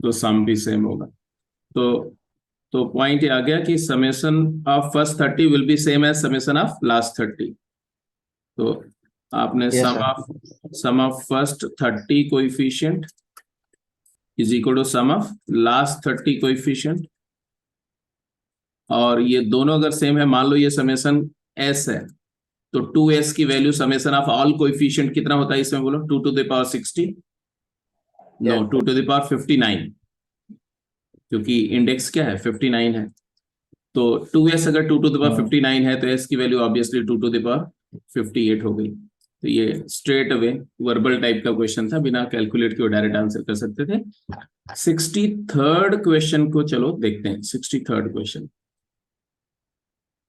तो सम भी सेम होगा। तो पॉइंट ये आ गया कि summation of first 30 will be same as summation of last 30। तो आपने yes sir. Sum of first 30 coefficient is equal to sum of last 30 coefficient, और ये दोनों अगर सेम है, मान लो ये समेशन एस है, तो 2s की value summation of all coefficient कितना होता है इसमें, बोलो 2 to the power 60, no 2 to the power 59, क्योंकि इंडेक्स क्या है 59 है। तो 2s अगर 2 टू द पावर 59 है तो s की value obviously 2 to the power 58 हो गई। तो ये स्ट्रेट अवे वर्बल टाइप का क्वेश्चन था, बिना कैलकुलेट के डायरेक्ट आंसर कर सकते थे। 63rd क्वेश्चन को चलो देखते हैं। 63rd क्वेश्चन,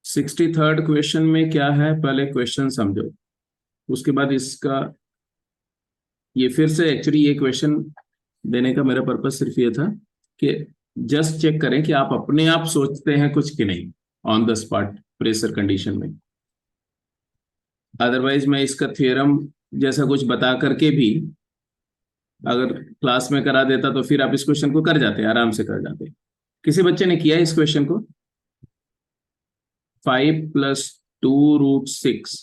63rd क्वेश्चन में क्या है, पहले क्वेश्चन समझो, उसके बाद इसका ये फिर से एक्चुअली ये क्वेश्चन देने का मेरा पर्पज सिर्फ ये था कि जस्ट चेक करें कि आप अपने आप सोचते हैं कुछ कि नहीं on the spot pressure condition में। अदरवाइज मैं इसका थ्योरम जैसा कुछ बता करके भी अगर क्लास में करा देता तो फिर आप इस क्वेश्चन को कर जाते, आराम से कर जाते। किसी बच्चे ने किया इस क्वेश्चन को? 5 + 2√6,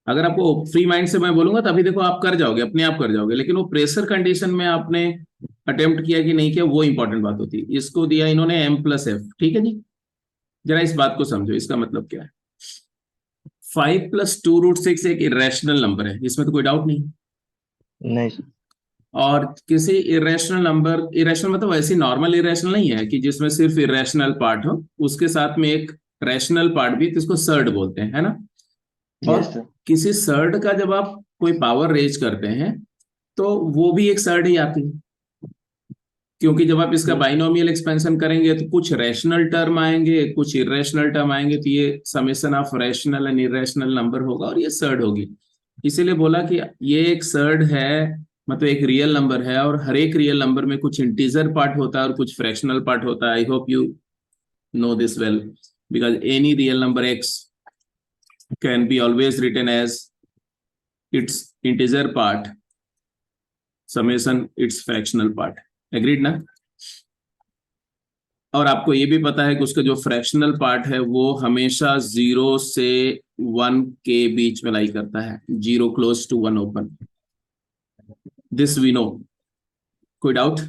अगर आपको फ्री माइंड से मैं बोलूंगा तो अभी देखो आप कर जाओगे, अपने आप कर जाओगे, लेकिन वो प्रेशर कंडीशन में आपने अटेम्प्ट किया कि नहीं किया वो इंपॉर्टेंट बात होती है। इसको दिया इन्होंने m+f, ठीक है जी। जरा इस बात को समझो, इसका मतलब क्या है। 5 + 2√6 एक इरेशनल नंबर है, इसमें तो कोई डाउट नहीं। नहीं सर। और किसी इरेशनल नंबर, इरेशनल मतलब ऐसी नॉर्मल इरेशनल नहीं है कि जिसमें सिर्फ इरेशनल पार्ट हो, उसके साथ में एक रैशनल पार्ट भी, जिसको सर्ड बोलते हैं, है ना। और यस सर। किसी सर्ड का जब आप कोई पावर रेज करते हैं तो वो भी एक सर्ड ही आती है, क्योंकि जब आप इसका बाइनोमियल एक्सपेंशन करेंगे तो कुछ रैशनल टर्म आएंगे, कुछ इरेशनल टर्म आएंगे, तो ये summation of rational and irrational number होगा और ये सर्ड होगी। इसीलिए बोला कि ये एक सर्ड है, मतलब एक रियल नंबर है, और हर एक रियल नंबर में कुछ इंटीजर पार्ट होता है और कुछ फ्रैक्शनल पार्ट होता है। I hope you know this well, because any real number x can be always written as its integer part summation its fractional part, agreed ना। और आपको ये भी पता है कि उसका जो फ्रैक्शनल पार्ट है वो हमेशा 0 से 1 के बीच में लाई करता है, 0 close to 1 open, this we know. कोई डाउट?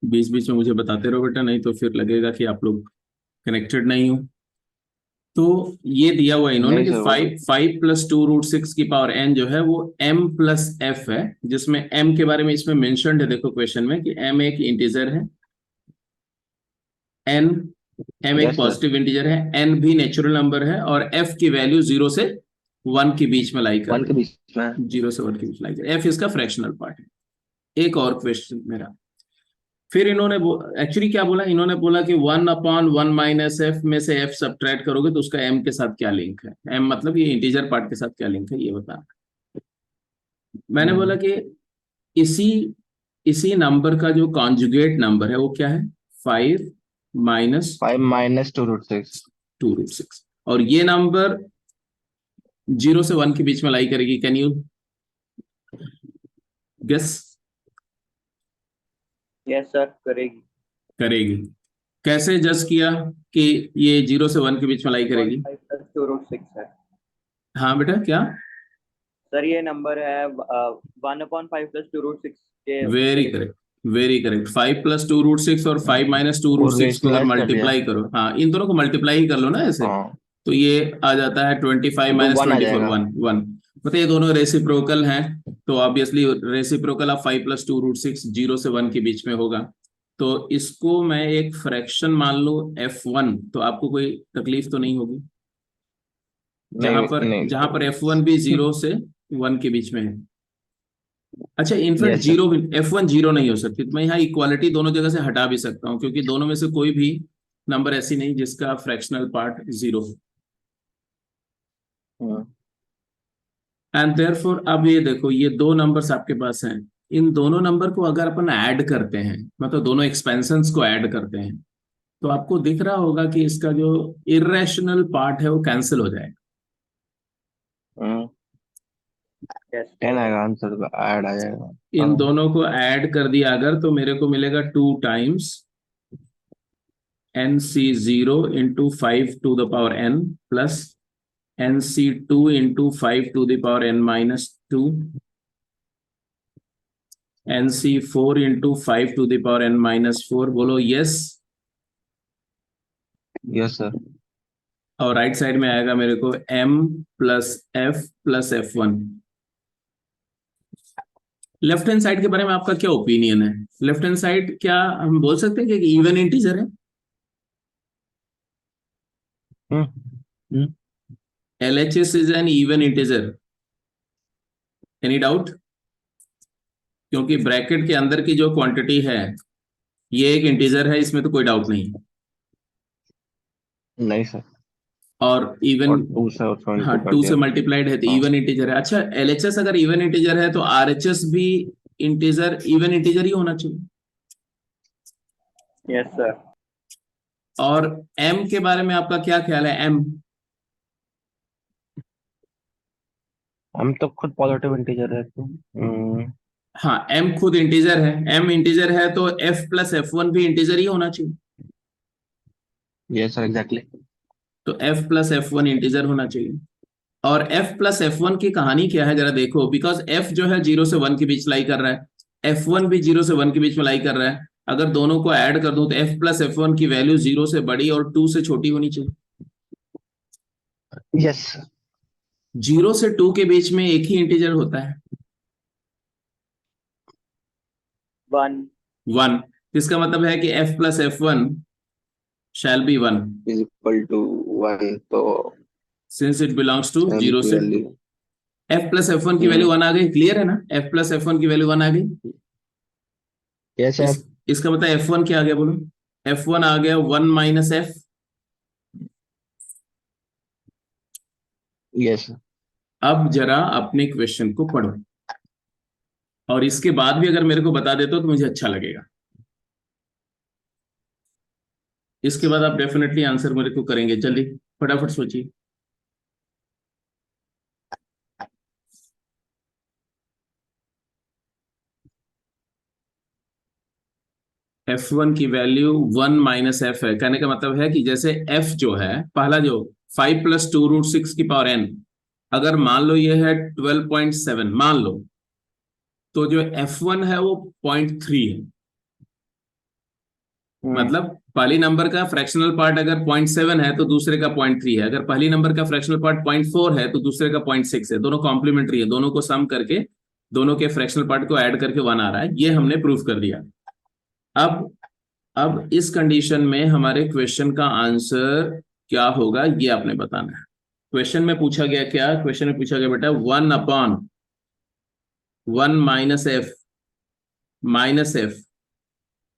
बीच बीच में मुझे बताते रहो बेटा, नहीं तो फिर लगेगा कि आप लोग कनेक्टेड नहीं हो। तो ये दिया हुआ इन्होंने कि 5 + 2√6 की पावर n जो है वो m+f है, जिसमें m के बारे में इसमें मेंशन्ड है, देखो क्वेश्चन में, कि m एक इंटीजर है, m एक पॉजिटिव इंटीजर है, n भी नेचुरल नंबर है, और f की वैल्यू 0 से 1 के बीच में लाई कर 1 के बीच में। 0 से 1 के बीच लाई कर f इसका फ्रैक्शनल पार्ट है। एक और क्वेश्चन मेरा, फिर इन्होंने एक्चुअली क्या बोला, इन्होंने बोला कि 1/1 - f में से f सब्ट्रैक्ट करोगे तो उसका m के साथ क्या लिंक है, m मतलब ये इंटीजर पार्ट के साथ क्या लिंक है ये बता। मैंने बोला कि इसी इसी नंबर का जो कॉन्जुगेट नंबर है वो क्या है, 5 - 5 - 2√6। 2√6, और ये नंबर 0 से 1 के बीच में लाई करेगी। Can you guess? Yes sir, करेगी। करेगी। कैसे जज किया कि ये 0 से 1 के बीच में लाई करेगी? 5 + 2√6 है हाँ बेटा, क्या? सर, ये नंबर है 1/5 + 2√6 के। Very correct, very correct. 5 + 2√6 और 5 - 2√6 को अगर रेशनलाइज कर लिया। मल्टीप्लाई करो, हाँ इन दोनों को मल्टीप्लाई ही कर लो ना ऐसे, हाँ तो ये आ जाता है 25 तो - 1 आ 24 जाएगा। 1 मतलब ये दोनों रेसिप्रोकल हैं। तो ऑब्वियसली रेसिप्रोकल ऑफ 5 + 2√6 0 से 1 के बीच में होगा। तो इसको मैं एक फ्रैक्शन मान लूं f1, तो आपको कोई तकलीफ तो नहीं होगी, नहीं नहीं जहां पर f1 भी 0 से 1 के बीच में है। अच्छा, इनफैक्ट यस सर। जीरो भी, f1 0 नहीं हो सकती, तो मैं यहाँ इक्वालिटी दोनों जगह से हटा भी सकता हूँ, क्योंकि दोनों में से कोई भी नंबर ऐसी नहीं जिसका फ्रैक्शनल पार्ट 0 हो। एंड देयरफॉर अब ये देखो, ये दो नंबर्स आपके पास हैं, इन दोनों नंबर को अगर अपन ऐड करते हैं, मतलब दोनों एक्सपेंशंस को ऐड करते हैं, तो आपको दिख रहा होगा कि इसका जो इरेशनल पार्ट है वो कैंसिल हो जाएगा। Yes. 10 आएगा आंसर का, ऐड आ जाएगा। इन हाँ। दोनों को ऐड कर दिया अगर तो मेरे को मिलेगा 2 times NC0 into 5 to the power n plus NC2 into 5 to the power n minus 2 NC4 into 5 to the power n minus 4। बोलो यस। Yes sir. और राइट साइड में आएगा मेरे को m plus f1। Left hand side के बारे में आपका क्या ओपिनियन है? लेफ्ट हैंड साइड क्या हम बोल सकते हैं कि इवन इंटीजर है? हम्म। LHS is an even integer. Any doubt? क्योंकि ब्रैकेट के अंदर की जो क्वांटिटी है ये एक इंटीजर है, इसमें तो कोई डाउट नहीं। नहीं सर। और इवन, और 2 से उसको हाँ, इनटू कर 2 दिया। से मल्टीप्लाइड है तो हाँ। इवन इंटीजर है। अच्छा, LHS अगर इवन इंटीजर है तो RHS भी इंटीजर, इवन इंटीजर ही होना चाहिए। Yes, sir. और M के बारे में आपका क्या ख्याल है? M? हम तो खुद पॉजिटिव इंटीजर है तो हाँ, M खुद इंटीजर है। M इंटीजर है तो F प्लस F1 भी इंटीजर ही होना चाहिए। Yes sir exactly. तो F प्लस F1 इंटीजर होना चाहिए। और F प्लस F1 की कहानी क्या है जरा देखो, बिकॉज F जो है 0 से 1 के बीच लाई कर रहा है, F1 भी 0 से 1 के बीच में लाई कर रहा है। अगर दोनों को ऐड कर दूं तो F प्लस F1 की वैल्यू 0 से बड़ी और 2 से छोटी होनी चाहिए। यस। 0 से 2 के बीच में एक ही इंटीजर होता है, 1. 1। इसका मतलब है कि F plus F1 shall be 1 is equal to 1 तो since it belongs to m 0 की से। वैल्यू। F प्लस F1 की वैल्यू 1 आ गई, क्लियर है ना? F प्लस F1 की वैल्यू 1 आ गई। Yes sir. इसका मतलब F1 क्या आ गया बोलो? F1 आ गया 1 माइनस F। यस। अब जरा अपने क्वेश्चन को पढ़ो और इसके बाद भी अगर मेरे को बता देते हो तो मुझे अच्छा लगेगा। इसके बाद आप डेफिनेटली आंसर मेरे को करेंगे, जल्दी फटाफट सोचिए। F1 की वैल्यू 1 माइनस एफ है। कहने का मतलब है कि जैसे F जो है पहला जो 5 प्लस 2 रूट 6 की पावर n, अगर मान लो ये है 12.7 मान लो, तो जो F1 है वो 0.3 है। मतलब पहली नंबर का फ्रैक्शनल पार्ट अगर 0.7 है तो दूसरे का 0.3 है। अगर पहली नंबर का फ्रैक्शनल पार्ट 0.4 है तो दूसरे का 0.6 है। दोनों कॉम्प्लीमेंट्री है, दोनों को सम करके दोनों के फ्रैक्शनल पार्ट को ऐड करके 1 आ रहा है। ये हमने प्रूफ कर दिया। अब इस कंडीशन में हमारे क्वेश्चन का आंसर क्या होगा ये आपने बताना है। क्वेश्चन में पूछा गया क्या? क्वेश्चन में पूछा गया बेटा 1/1 माइनस एफ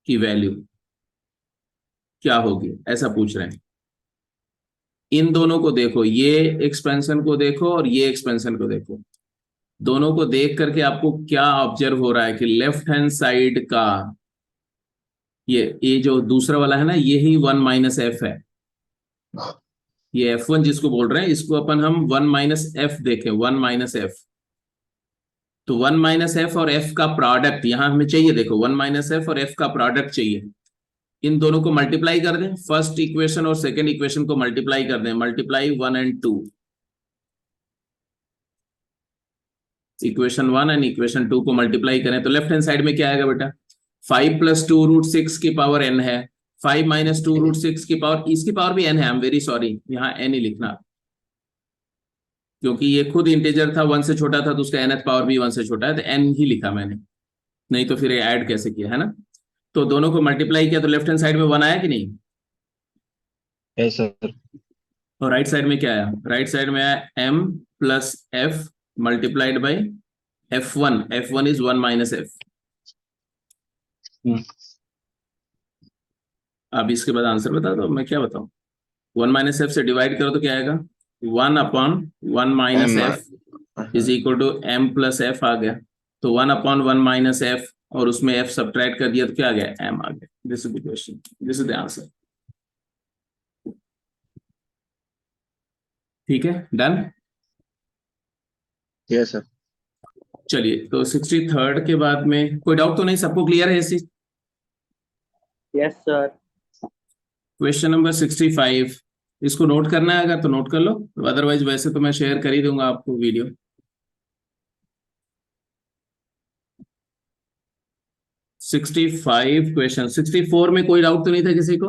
की वैल्यू क्या होगी, ऐसा पूछ रहे हैं। इन दोनों को देखो, ये एक्सपेंशन को देखो और ये एक्सपेंशन को देखो। दोनों को देख करके आपको क्या ऑब्जर्व हो रहा है कि लेफ्ट हैंड साइड का ये जो दूसरा वाला है ना, ये ही 1 माइनस एफ है। ये F1 जिसको बोल रहे हैं इसको अपन हम 1 माइनस एफ देखें, 1 माइनस एफ। तो 1 माइनस एफ और एफ का प्रोडक्ट यहां हमें चाहिए। देखो 1 माइनस एफ और एफ का प्रोडक्ट चाहिए। इन दोनों को मल्टीप्लाई कर दें, फर्स्ट इक्वेशन और सेकंड इक्वेशन को मल्टीप्लाई कर दें। Multiply 1 and 2, equation 1 and equation 2 को मल्टीप्लाई करें तो लेफ्ट हैंड साइड में क्या आएगा बेटा? 5 प्लस 2 रूट 6 की पावर n है। 5 माइनस 2 रूट 6 की पावर, इसकी पावर भी n है। आई एम वेरी सॉरी, यहाँ n ही लिखना क्योंकि ये खुद इंटीजर था, 1 से छोटा था तो उसका nth पावर भी 1 से छोटा है, तो n ही लिखा मैंने, नहीं तो फिर ये ऐड कैसे किया है ना। तो दोनों को मल्टीप्लाई किया तो लेफ्ट हैंड साइड में 1 आया कि नहीं? Yes sir. और राइट साइड में क्या आया? राइट साइड में आया m plus F multiplied by F1। F1 is 1 minus F. अब इसके बाद आंसर बता दो, मैं क्या बताऊं? 1 माइनस एफ से डिवाइड करो तो क्या आएगा? 1/1 minus F is equal to m plus F आ गया। तो 1/1 माइनस एफ और उसमें f सब्ट्रैक्ट कर दिया तो क्या आ गया? m आ गया। This is the question, this is the answer. ठीक है, डन। Yes sir. चलिए, तो 63rd के बाद में कोई डाउट तो नहीं, सबको क्लियर है इसी? Yes sir. क्वेश्चन नंबर 65, इसको नोट करना है अगर तो नोट कर लो, अदरवाइज वैसे तो मैं शेयर कर ही दूंगा आपको वीडियो। 65 क्वेश्चन। 64 में कोई डाउट तो नहीं था किसी को?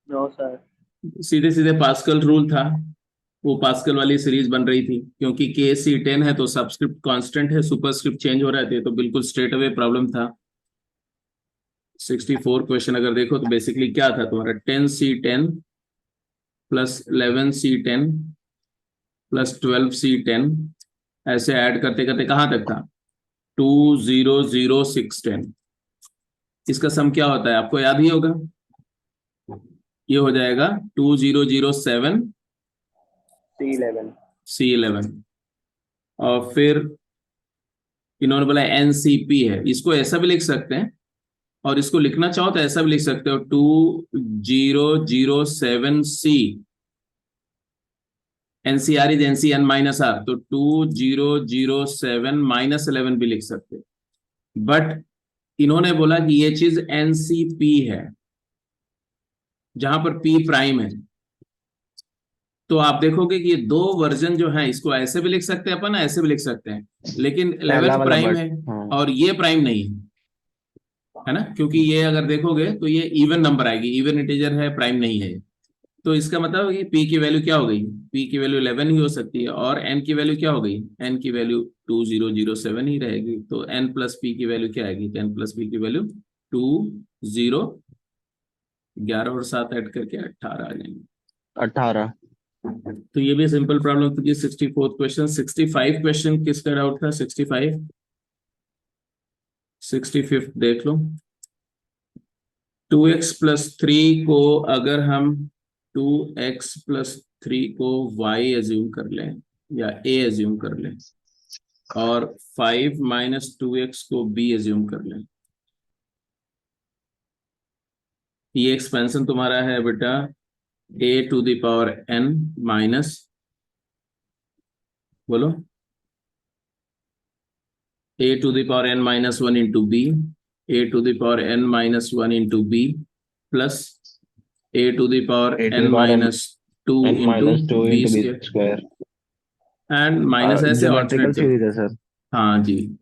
No sir. सीधे सीधे पास्कल रूल था, वो पास्कल वाली सीरीज बन रही थी, क्योंकि के सी 10 है तो सबस्क्रिप्ट कांस्टेंट है, सुपरस्क्रिप्ट चेंज हो रहे थे, तो बिल्कुल स्ट्रेट अवे प्रॉब्लम था। 64 क्वेश्चन अगर देखो तो बेसिकली क्या था तुम्हारा, 10C10 plus 11C10 plus 12C10, ऐसे ऐड करते करते कहां तक था, 200610। इसका सम क्या होता है आपको याद ही होगा, ये हो जाएगा 2007 C11। C11। और फिर इन्होंने बोला एनसीपी है, इसको ऐसा भी लिख सकते हैं, और इसको लिखना चाहो तो ऐसा भी लिख सकते हो, 2007C। NCR is NCN minus r, तो 2007 -11 भी लिख सकते हो। बट इन्होंने बोला कि ये चीज एनसीपी है, जहां पर पी प्राइम है। तो आप देखोगे कि ये दो वर्जन जो है, इसको ऐसे भी लिख सकते हैं अपन, ऐसे भी लिख सकते हैं, लेकिन पहला 11th वाला प्राइम बट है हाँ और ये प्राइम नहीं है ना, क्योंकि ये अगर देखोगे तो ये इवन नंबर आएगी, इवन इंटीजर है, प्राइम नहीं है। तो इसका मतलब है कि पी की वैल्यू क्या हो गई, पी की वैल्यू 11 ही हो सकती है, और एन की वैल्यू क्या हो गई, एन की वैल्यू 2007 ही रहेगी। तो एन प्लस पी की वैल्यू क्या आएगी, एन प्लस पी की वैल्यू 20, 11 और 7 ऐड करके 18 आ जाएंगे। 18। तो ये भी सिंपल प्रॉब्लम थी। 64 क्वेश्चन। 65 क्वेश्चन किसका डाउट था, 65? 65 देख लो। 2x प्लस 3 को अगर हम 2x+3 को y एज्यूम कर लें या a एज्यूम कर लें, और 5 - 2x को b एज्यूम कर लें, ये एक्सपेंशन तुम्हारा है बेटा a⁴n माइनस, बोलो, a⁴n -1 into b, a⁴n -1 into b plus a⁴n -2 n into minus two b into b square, square. And minus ऐसे ज्योमेट्रिकल ऑल्टरनेट कर। सीरीज है सर। हाँ जी,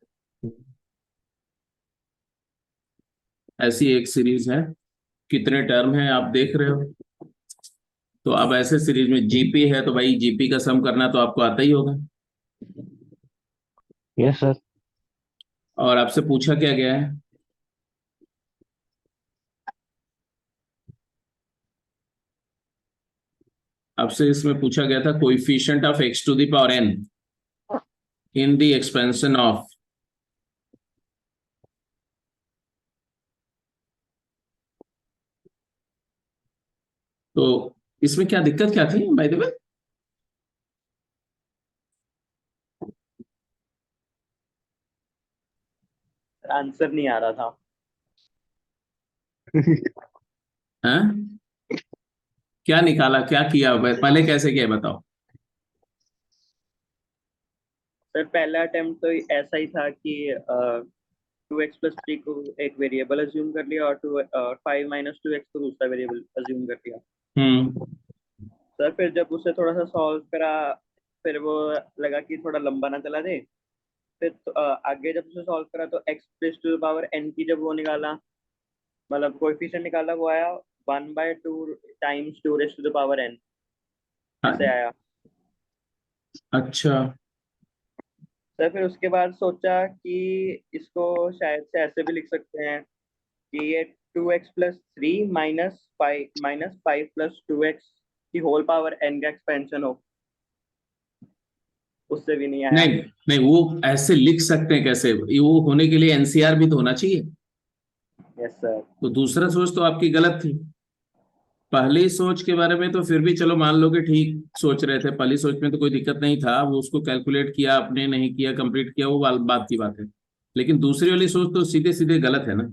ऐसी एक सीरीज है। कितने टर्म है आप देख रहे हो, तो अब ऐसे सीरीज में जीपी है, तो भाई जीपी का सम करना तो आपको आता ही होगा। Yes sir. और आपसे पूछा क्या गया है, आपसे इसमें पूछा गया था coefficient of x⁴n in the expansion of, तो इसमें क्या दिक्कत क्या थी बाय द वे? आंसर नहीं आ रहा था। हैं? क्या निकाला, क्या किया, पहले कैसे किया बताओ। सर पहला अटेम्प्ट तो ऐसा ही था कि 2x+3 को एक वेरिएबल अज्यूम कर लिया, और 5 - 2x को दूसरा वेरिएबल अज्यूम कर लिया। हम्म। सर फिर जब उसे थोड़ा सा सॉल्व करा, फिर वो लगा कि थोड़ा लंबा ना चला दे। फिर आगे जब उसे सॉल्व करा तो x⁴n की जब वो निकाला, मतलब कोएफिशिएंट निकाला, वो आया 1/2 टाइम्स 2n, ऐसे आया। अच्छा। सर फिर उसके बाद सोचा कि इसको शायद से ऐसे भी लिख सकते हैं कि ये 2x+3 -5 + 2x की होल पावर n का एक्सपेंशन हो। उससे भी नहीं आया। नहीं नहीं, वो ऐसे लिख सकते हैं कैसे, ये वो होने के लिए एनसीआर भी तो होना चाहिए। Yes sir. तो दूसरा सोच तो आपकी गलत थी। पहली सोच के बारे में तो फिर भी चलो मान लो कि ठीक सोच रहे थे, पहली सोच में तो कोई दिक्कत नहीं था, वो उसको कैलकुलेट किया आपने, नहीं किया, कंप्लीट किया, वो बात की बात है। लेकिन दूसरी वाली सोच तो सीधे सीधे गलत है ना,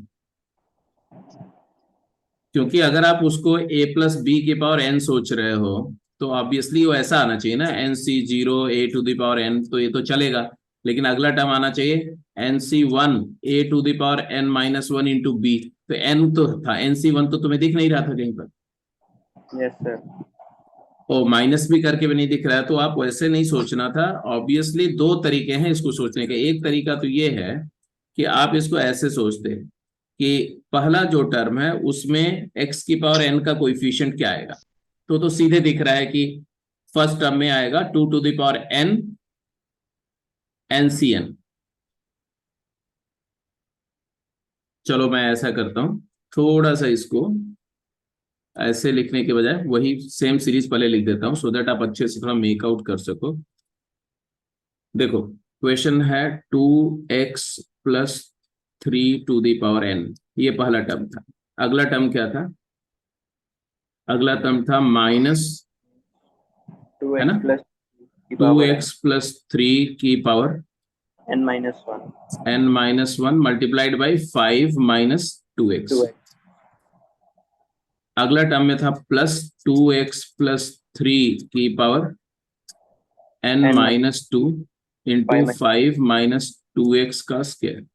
क्योंकि अगर आप उसको a + b की पावर n सोच रहे हो, तो ऑब्वियसली वो ऐसा आना चाहिए ना, n C zero a to the power n, तो ये तो चलेगा। लेकिन अगला टर्म आना चाहिए n C one a to the power n minus one into b. तो एन तो था, एन सी वन तो तुम्हें दिख नहीं रहा था कहीं पर, यस सर। और माइनस भी करके भी नहीं दिख रहा है, तो आप वैसे नहीं सोचना था। ऑब्वियसली दो तरीके हैं इसको सोचने के। एक तरीका तो ये है कि आप इसको ऐसे सोचते कि पहला जो टर्म है उसमें एक्स की पावर एन का कोएफिशिएंट क्या आएगा, तो सीधे दिख रहा है कि फर्स्ट टर्म में आएगा two to the power n n C n. चलो मैं ऐसा करता हूं, थोड़ा सा इसको ऐसे लिखने के बजाय वही सेम सीरीज पहले लिख देता हूं, सो दैट आप अच्छे से थोड़ा मेकआउट कर सको। देखो क्वेश्चन है two x plus three to the power n, ये पहला टर्म था। अगला टर्म क्या था? अगला टर्म था माइनस, टू है ना, एक्स प्लस की two power x plus three की power n minus one n minus one multiplied by five minus two x. Two x. अगला टर्म में था plus two x plus three की power n n minus two into minus five minus two x का square.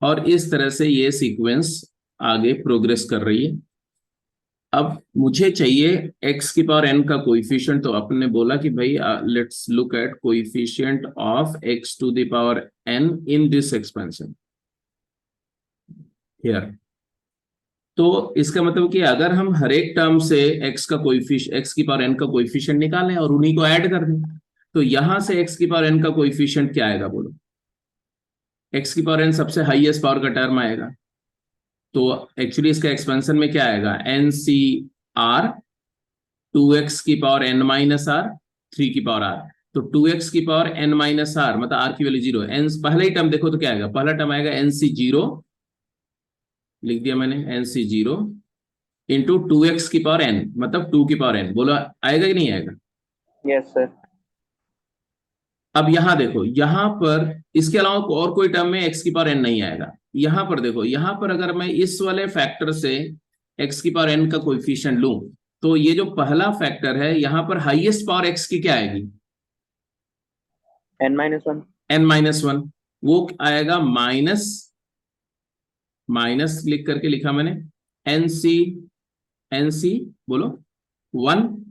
और इस तरह से ये सीक्वेंस आगे प्रोग्रेस कर रही है। अब मुझे चाहिए x की पावर n का कोइफिशिएंट, तो आपने बोला कि भाई let's look at coefficient of x to the power n in this expansion here. तो इसका मतलब कि अगर हम हर एक टर्म से x का कोइफिशिएंट, x की पावर n का कोइफिशिएंट निकालें और उन्हीं को ऐड कर दें, तो यहां से x की पावर n का कोइफिशिएंट क्या आएगा बोलो? x की पावर n सबसे हाईएस्ट पावर का टर्म आएगा, तो एक्चुअली इसका एक्सपेंशन में क्या आएगा? N C r two x की power n minus r three की पावर आर। तो टू एक्स की पावर एन माइनस आर मतलब आर की वैल्यू जीरो, एन पहला ही टर्म देखो तो क्या आएगा? पहला टर्म आएगा एन सी जीरो, लिख दिया मैंने n C zero into two x की पावर एन मतलब टू की पावर एन। बोलो आएगा कि नहीं आएगा? Yes sir. अब यहां देखो, यहां पर इसके अलावा और कोई टर्म में एक्स की पावर एन नहीं आएगा। यहां पर देखो, यहां पर अगर मैं इस वाले फैक्टर से एक्स की पावर एन का कोएफिशिएंट लूं, तो ये जो पहला फैक्टर है यहां पर हाईएस्ट पावर एक्स की क्या आएगी? N minus one. N minus one. वो आएगा माइनस, माइनस लिख करके लिखा मैंने एन सी बोलो one,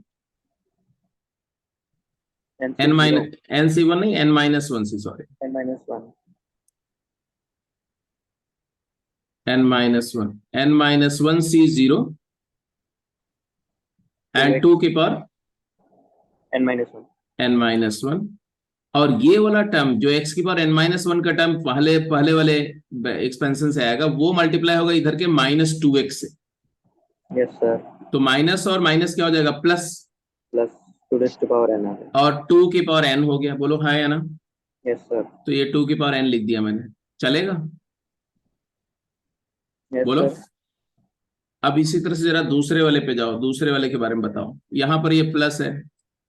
n C n zero minus n C one नहीं n minus one C, sorry n minus one n minus one C zero two and two x की power n minus one. N minus one. और ये वाला term जो x की power n minus one का term पहले पहले वाले एक्सपेंशन से आएगा, वो मल्टीप्लाई होगा इधर के माइनस टू एक्स से। Yes sir. तो माइनस और माइनस क्या हो जाएगा? Plus, plus two raise to power n आ गया। और टू की पावर एन हो गया। बोलो हाँ या ना? Yes sir. तो ये टू की पावर एन लिख दिया मैंने, चलेगा? यस बोलो। सर। अब इसी तरह से जरा दूसरे वाले पे जाओ, दूसरे वाले के बारे में बताओ। यहां पर ये प्लस है,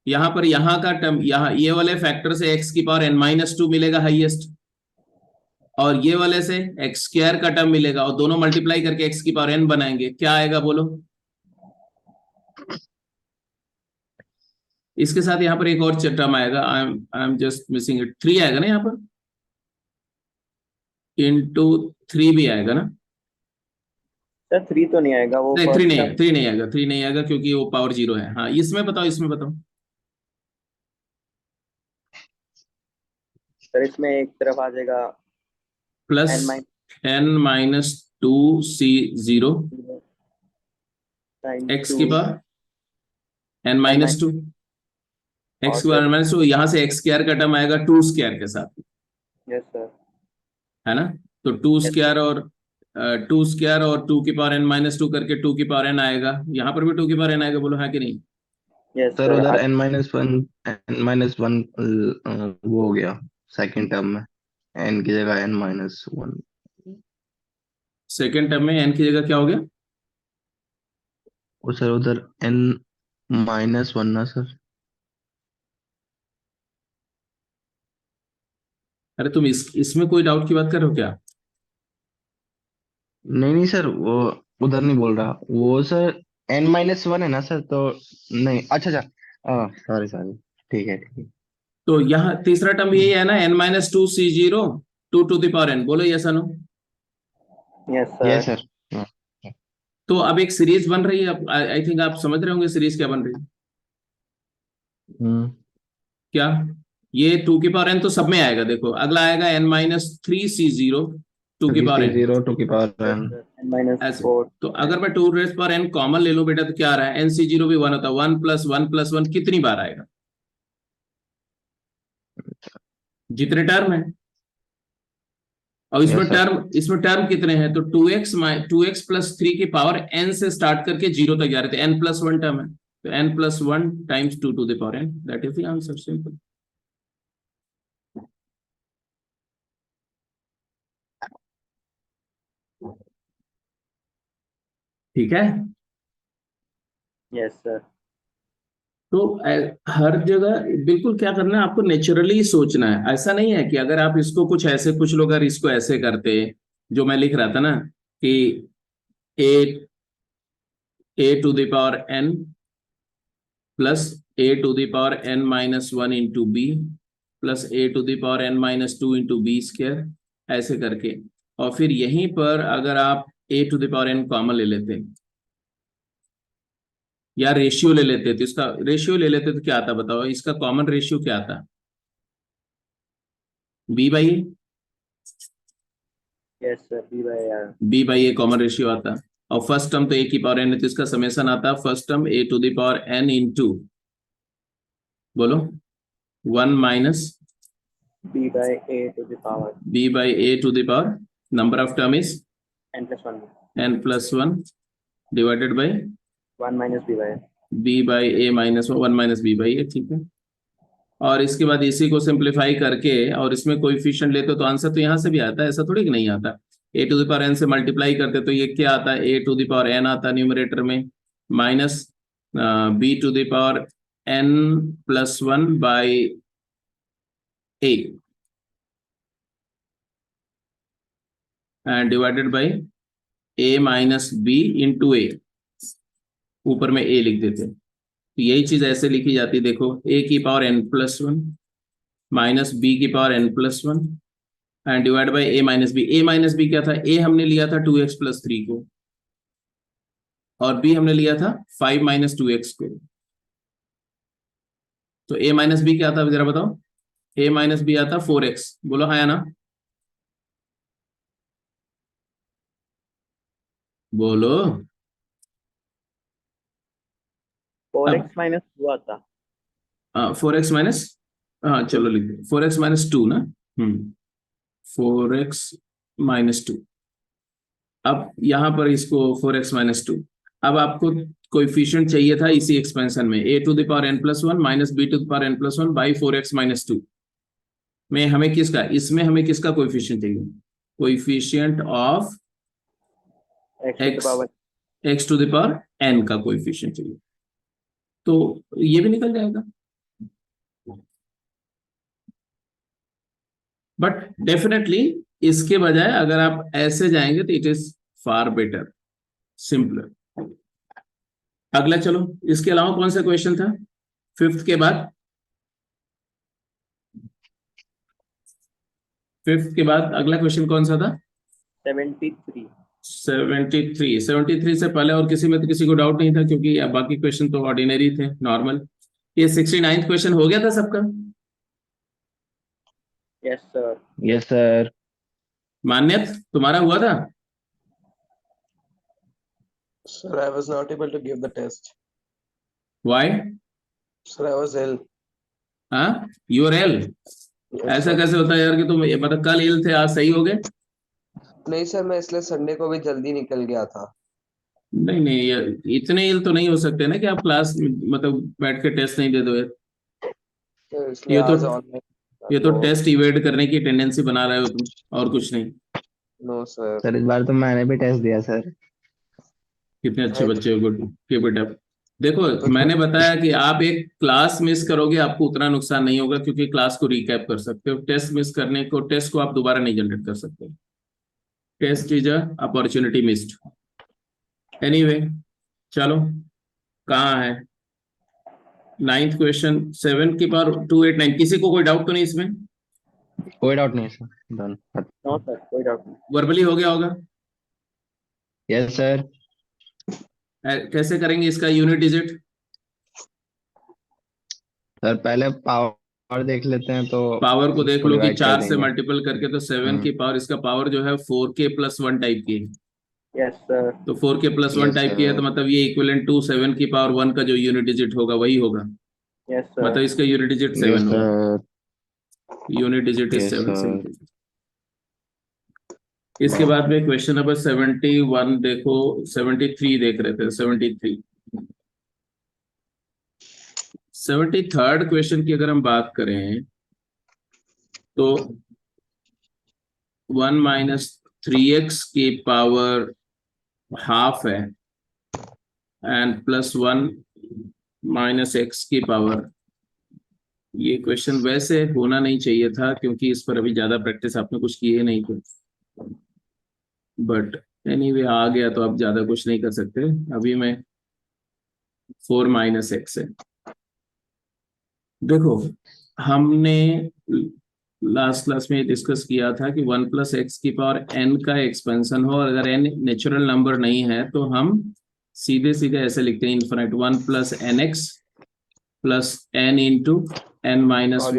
यहां पर यहां का टर्म, यहां ये वाले फैक्टर से एक्स की पावर एन माइनस टू मिलेगा हाईएस्ट, और ये वाले से एक्स स्क्वायर का टर्म मिलेगा, और दोनों मल्टीप्लाई करके एक्स की पावर एन बनाएंगे, क्या आएगा बोलो? इसके साथ यहां पर एक और टर्म आएगा, I am just missing it, three आएगा ना यहां पर, इंटू थ्री भी आएगा ना? सर थ्री तो नहीं आएगा, वो नहीं थ्री फर्स्ट नहीं टर्म। है, थ्री नहीं आएगा, थ्री नहीं आएगा क्योंकि वो पावर जीरो है। हाँ इसमें बताओ, इसमें बताओ। सर इसमें एक तरफ आ जाएगा plus n minus n minus two C zero time x two की power n n minus minus. Two, x और की पावर सर माइनस टू, यहां से एक्स स्क्वायर का टर्म आएगा टू स्क्वायर के साथ, यस सर। है ना? तो टू यस स्क्वायर और टू स्क्वायर और टू की पावर एन माइनस टू करके टू की पावर एन आएगा, यहां पर भी टू की पावर एन आएगा। बोलो हाँ कि नहीं? Yes sir sir. उधर n-1 वो हो गया सेकंड टर्म में, n की जगह n-1। सेकेंड टर्म में एन की जगह क्या हो गया? वो सर उधर n-1 ना सर। अरे तुम इसमें कोई डाउट की बात कर रहे हो क्या? नहीं नहीं सर, वो उधर नहीं बोल रहा वो सर। n-1 है ना सर, तो नहीं, अच्छा अच्छा, सॉरी सॉरी, ठीक है ठीक है। तो यहाँ तीसरा टर्म यही है ना, n-2 C0 2 to the power n, बोलो yes no. Yes yes sir. Sir. तो अब एक सीरीज बन रही है, आई थिंक आप समझ रहे होंगे सीरीज क्या बन रही है। हम्म। क्या, ये 2 की पावर n तो सब में आएगा, देखो अगला आएगा n-3 C0 2 की पावर n, 3C0 2 की पावर यस n। सर, ऐसे। n-4। तो अगर मैं 2 की पावर n कॉमन ले लूं बेटा, तो क्या आ रहा है, n-C0 भी 1 होता है, 1 + 1 + 1 कितनी बार आएगा, जितने टर्म है। और यस सर। इसमें टर्म कितने हैं, तो 2x + 3 की पावर n से स्टार्ट करके 0 तक जा रहे थे, n+1 टर्म है, तो n+1 × 2 to the power n, that is the answer, simple. ठीक है। Yes sir. तो हर जगह बिल्कुल क्या करना है आपको, नेचुरली सोचना है, ऐसा नहीं है कि अगर आप इसको कुछ ऐसे, कुछ लोग अगर इसको ऐसे करते, जो मैं लिख रहा था ना, कि a a to the power n plus a to the power n-1 into b plus a to the power n-2 into b square, ऐसे करके, और फिर यहीं पर अगर आप a to the power n common ले लेते या रेशियो ले लेते, तो इसका रेशियो ले लेते तो क्या आता बताओ, इसका कॉमन रेशियो क्या आता, b/a, yes sir, b/r। b/a common ratio आता। और फर्स्ट टर्म तो a की पावर n है, तो इसका समेशन आता first term a to the power n into, बोलो, 1 minus b/a to the power b/a to the power, number of term is n+1, n+1 divided by 1 minus b/a। b/a-1 - b/a, ठीक है। और इसके बाद इसी को सिंप्लीफाई करके और इसमें कोएफिशिएंट लेते तो आंसर तो यहाँ से भी आता है, ऐसा थोड़ी कि नहीं आता। a to the power n से मल्टीप्लाई करते तो ये क्या आता है, a to the power n आता न्यूमरेटर में, minus b to the power n+1/a divided by a-b into a, ऊपर में a लिख देते। तो यही चीज ऐसे लिखी जाती, देखो a की पावर n+1 माइनस b की power n+1 and divide by a-b क्या था, a हमने लिया था 2x + 3 को, और b हमने लिया था 5 - 2x को। तो a-b क्या आता है जरा बताओ, a-b आता 4x, बोलो हाँ या ना, बोलो। 4x minus 2 आता। 4x माइनस, हाँ चलो लिख दो 4x - 2 ना, 4x - 2। अब यहां पर इसको 4x - 2, अब आपको कोएफिशिएंट चाहिए था इसी एक्सपेंशन में, a to the power n+1 minus b to the power n+1 by 4x - 2 में हमें किसका, इसमें हमें किसका कोएफिशिएंट चाहिए, coefficient of x to the power n का कोएफिशिएंट चाहिए, तो ये भी निकल जाएगा। बट डेफिनेटली इसके बजाय अगर आप ऐसे जाएंगे तो it is far better, simpler. अगला चलो, इसके अलावा कौन सा क्वेश्चन था, फिफ्थ के बाद, फिफ्थ के बाद अगला क्वेश्चन कौन सा था, 73। 73 से पहले और किसी में तो किसी को डाउट नहीं था, क्योंकि बाकी क्वेश्चन तो ऑर्डिनरी थे, नॉर्मल। ये 69th क्वेश्चन हो गया था सबका, यस सर। Yes sir. मान्यत तुम्हारा हुआ था, Sir, I was not able to give the test. Why, Sir, I was ill. हाँ यूर एल, Yes, ऐसा sir. कैसे होता है यार कि तुम मतलब कल इल थे आज सही हो गए, नहीं सर, मैं इसलिए संडे को भी जल्दी निकल गया था। नहीं नहीं यार, इतने इल तो नहीं हो सकते ना कि आप क्लास मतलब बैठ के टेस्ट नहीं दे दो यार। तो इसलिए ये तो आज ऑनलाइन। ये तो टेस्ट इवेड करने की टेंडेंसी बना रहे हो तुम, और कुछ नहीं। No sir. सर इस बार तो मैंने भी टेस्ट दिया सर। कितने अच्छे मैं बच्चे हो, गुड, कीप इट अप। देखो मैंने बताया कि आप एक क्लास मिस करोगे आपको उतना नुकसान नहीं होगा, क्योंकि क्लास को रिकैप कर सकते हो, टेस्ट मिस करने को, टेस्ट को आप दोबारा नहीं जनरेट कर सकते, test is a opportunity missed. Anyway, चलो कहाँ है 9th क्वेश्चन 7 की पावर 289। किसी को कोई डाउट तो नहीं इसमें? कोई डाउट नहीं सर, डन। नो सर, कोई डाउट नहीं। वर्बली हो गया होगा? Yes sir. कैसे करेंगे इसका यूनिट डिजिट? सर पहले पावर देख लेते हैं, तो पावर को देख इसको लो कि डिवाइड कर 4 से देंगे। मल्टीपल करके तो 7 की हम्म। पावर, इसका पावर जो है 4k+1 टाइप की है। Yes sir. तो 4k+1 यस टाइप की है तो सर। मतलब ये इक्विवेलेंट टू 7 की पावर 1 का जो यूनिट डिजिट होगा वही होगा। यस मतलब सर। इसका यूनिट डिजिट यस 7 होगा। Sir. Unit digit is yes 7 sir. Simple. इसके बाद में क्वेश्चन नंबर 71 देखो, 73 देख रहे थे, 73। 73rd क्वेश्चन की अगर हम बात करें तो 1 - 3x की पावर हाफ है एंड +1 - x की पावर। ये क्वेश्चन वैसे होना नहीं चाहिए था क्योंकि इस पर अभी ज्यादा प्रैक्टिस आपने कुछ किए नहीं थे, बट एनीवे आ गया तो अब ज्यादा कुछ नहीं कर सकते। अभी मैं 4 - x है। देखो हमने लास्ट क्लास में डिस्कस किया था कि 1 + x की पावर n का एक्सपेंशन हो, और अगर n नेचुरल नंबर नहीं है तो हम सीधे सीधे ऐसे लिखते हैं infinite 1 + nx plus n into n - और ये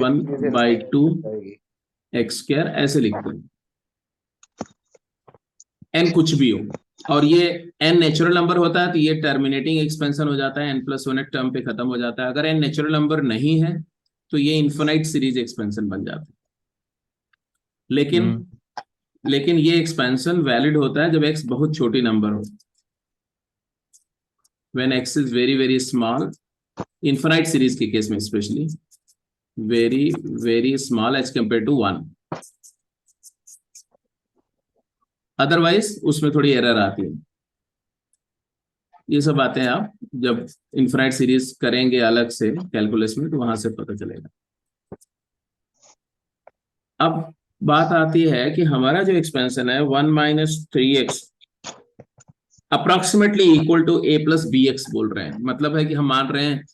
1 चीजें बाई infinite 2 हो जाएगी। x² ऐसे लिखते हैं। n कुछ भी हो, और ये n नेचुरल नंबर होता है तो ये टर्मिनेटिंग एक्सपेंशन हो जाता है, n+1 एक टर्म पे खत्म हो जाता है। अगर n नेचुरल नंबर नहीं है तो ये इन्फिनाइट सीरीज एक्सपेंशन बन जाता है। लेकिन हम्म। लेकिन ये एक्सपेंशन वैलिड होता है जब x बहुत छोटी नंबर हो, when x is very very small, infinite series के केस में specially very very small as compare to 1। Otherwise उसमें थोड़ी एरर आती है। ये सब बातें आप जब इन्फिनाइट सीरीज करेंगे अलग से कैलकुलस में तो वहां से पता चलेगा। अब बात आती है कि हमारा जो एक्सपेंशन है 1 - 3x approximately equal to a+bx बोल रहे हैं। मतलब है कि हम मान रहे हैं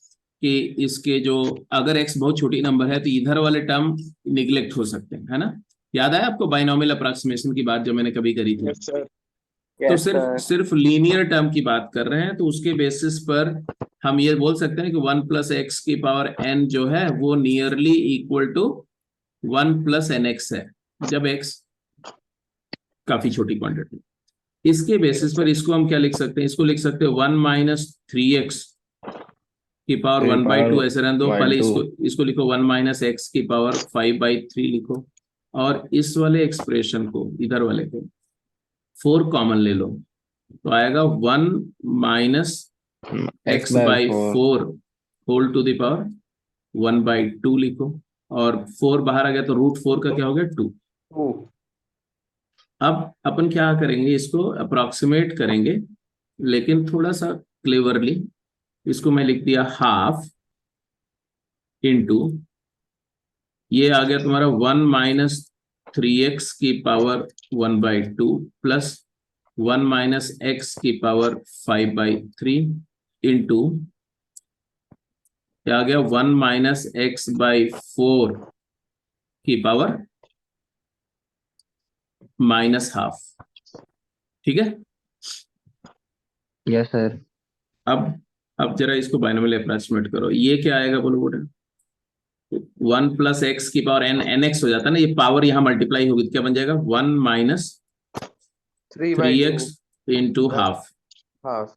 कि इसके जो, अगर x बहुत छोटी नंबर है तो इधर वाले टर्म निग्लेक्ट हो सकते हैं, है ना? याद है आपको बाइनोमियल अप्रोक्सीमेशन की बात जो मैंने कभी करी थी? Yes sir. तो यस सिर्फ सर। सिर्फ लीनियर टर्म की बात कर रहे हैं, तो उसके बेसिस पर हम ये बोल सकते हैं कि 1 + x की पावर n जो है वो नियरली इक्वल टू 1 + nx है, जब x काफी छोटी क्वांटिटी। इसके बेसिस पर इसको हम क्या लिख सकते हैं? इसको लिख सकते हैं 1 - 3x की पावर थ्री 1/2 पावर ऐसे रहने दो। बाई पहले टू। इसको लिखो 1 - x की पावर 5/3 लिखो, और इस वाले एक्सप्रेशन को, इधर वाले को 4 कॉमन ले लो तो आएगा 1 - x x by by four. 4 whole to the power 1/2 लिखो, और 4 बाहर आ गया तो √4 का क्या हो गया 2। 2। अब अपन क्या करेंगे, इसको अप्रोक्सीमेट करेंगे लेकिन थोड़ा सा क्लेवरली। इसको मैं लिख दिया हाफ इंटू, ये आ गया तुम्हारा 1 - 3x की पावर 1/2 प्लस 1 - x की पावर 5/3 इंटू, क्या आ गया 1 - x/4 की पावर -हाफ। ठीक है। Yes sir. अब जरा इसको बाइनोमियल अप्रोक्सीमेट करो, ये क्या आएगा बोलो बेटा? 1 + x की पावर nx हो जाता है ना, ये पावर यहाँ मल्टीप्लाई होगी तो क्या बन जाएगा 1 - 3/2 3x into plus half. Half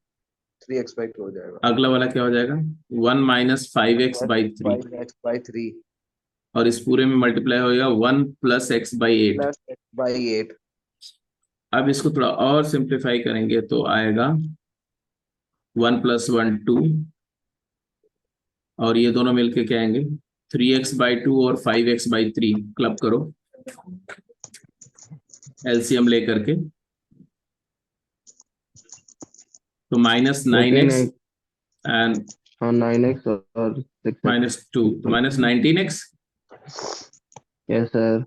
3x/2 हो जाएगा। अगला वाला क्या हो जाएगा 1 - 5x/3, 5x/3 और इस पूरे में मल्टीप्लाई होगा 1 + x/8। Plus x/8। अब इसको थोड़ा और सिंप्लीफाई करेंगे तो आएगा 1 + 1 2, और ये दोनों मिलके क्या आएंगे 3x/2 और 5x/3 क्लब करो एलसीएम लेकर के, तो -9x 14x। एंड हाँ 9x और 6x। -2 तो -19x, yes sir.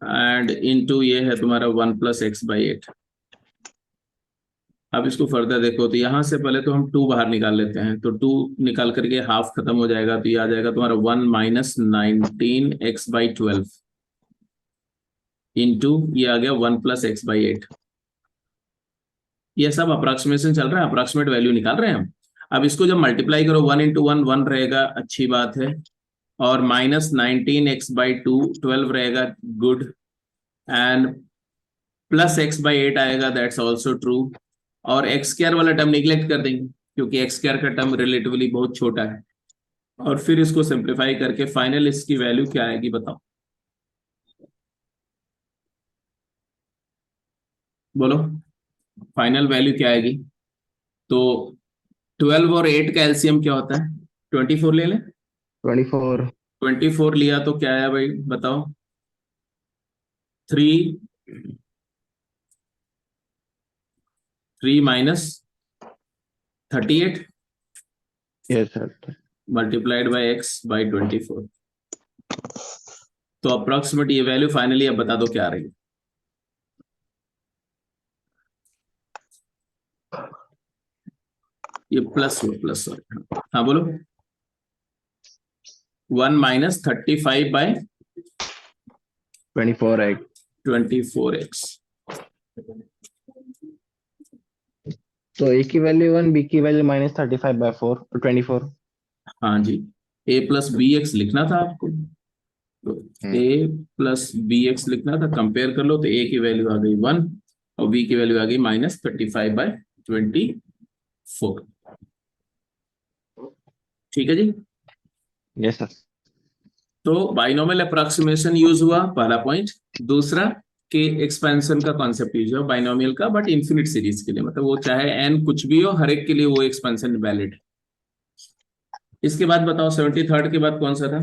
And into ये है तुम्हारा 1 + x/8। अब इसको फर्दर देखो तो यहाँ से पहले तो हम 2 बाहर निकाल लेते हैं, तो 2 निकाल करके हाफ खत्म हो जाएगा, तो ये आ जाएगा तुम्हारा 1 माइनस 19x/12 इंटू ये आ गया 1 प्लस x/8। ये सब अप्रोक्सीमेशन चल रहा है, अप्रोक्सीमेट वैल्यू निकाल रहे हैं हम। अब इसको जब मल्टीप्लाई करो 1 इंटू 1 1 रहेगा, अच्छी बात है, और माइनस 19x/2 12 रहेगा, गुड, एंड प्लस x/8 आएगा, दैट्स ऑल्सो ट्रू, और एक्स स्क्वायर वाला टर्म निग्लेक्ट कर देंगे क्योंकि एक्स स्क्वायर का टर्म रिलेटिवली बहुत छोटा है। और फिर इसको सिंप्लीफाई करके फाइनल इसकी वैल्यू क्या आएगी बताओ, बोलो फाइनल वैल्यू क्या आएगी। तो 12 और 8 का एलसीएम क्या होता है, 24 ले लें। 24। 24 लिया तो क्या आया भाई बताओ, 3 minus 38 yes sir. Multiplied by x by 24। तो अप्रोक्सीमेट ये वैल्यू फाइनली अब बता दो क्या आ रही है। ये प्लस हो, प्लस सॉरी, हाँ बोलो। 1 माइनस 24x। 35/24x। तो ए की वैल्यू 1, बी की वैल्यू -35/4 और 24। हाँ जी, a प्लस बी एक्स लिखना था आपको, तो a प्लस बी एक्स लिखना था, कंपेयर कर लो तो a की वैल्यू आ गई 1 और b की वैल्यू आ गई -35/24। ठीक है जी। Yes sir. तो बाइनोमियल अप्रोक्सीमेशन यूज हुआ, पहला पॉइंट। दूसरा कि एक्सपेंशन का कॉन्सेप्ट यूज हुआ बाइनोमियल का, बट इंफिनिट सीरीज के लिए, मतलब वो चाहे n कुछ भी हो, हर एक के लिए वो एक्सपेंशन वैलिड। इसके बाद बताओ 73rd के बाद कौन सा था,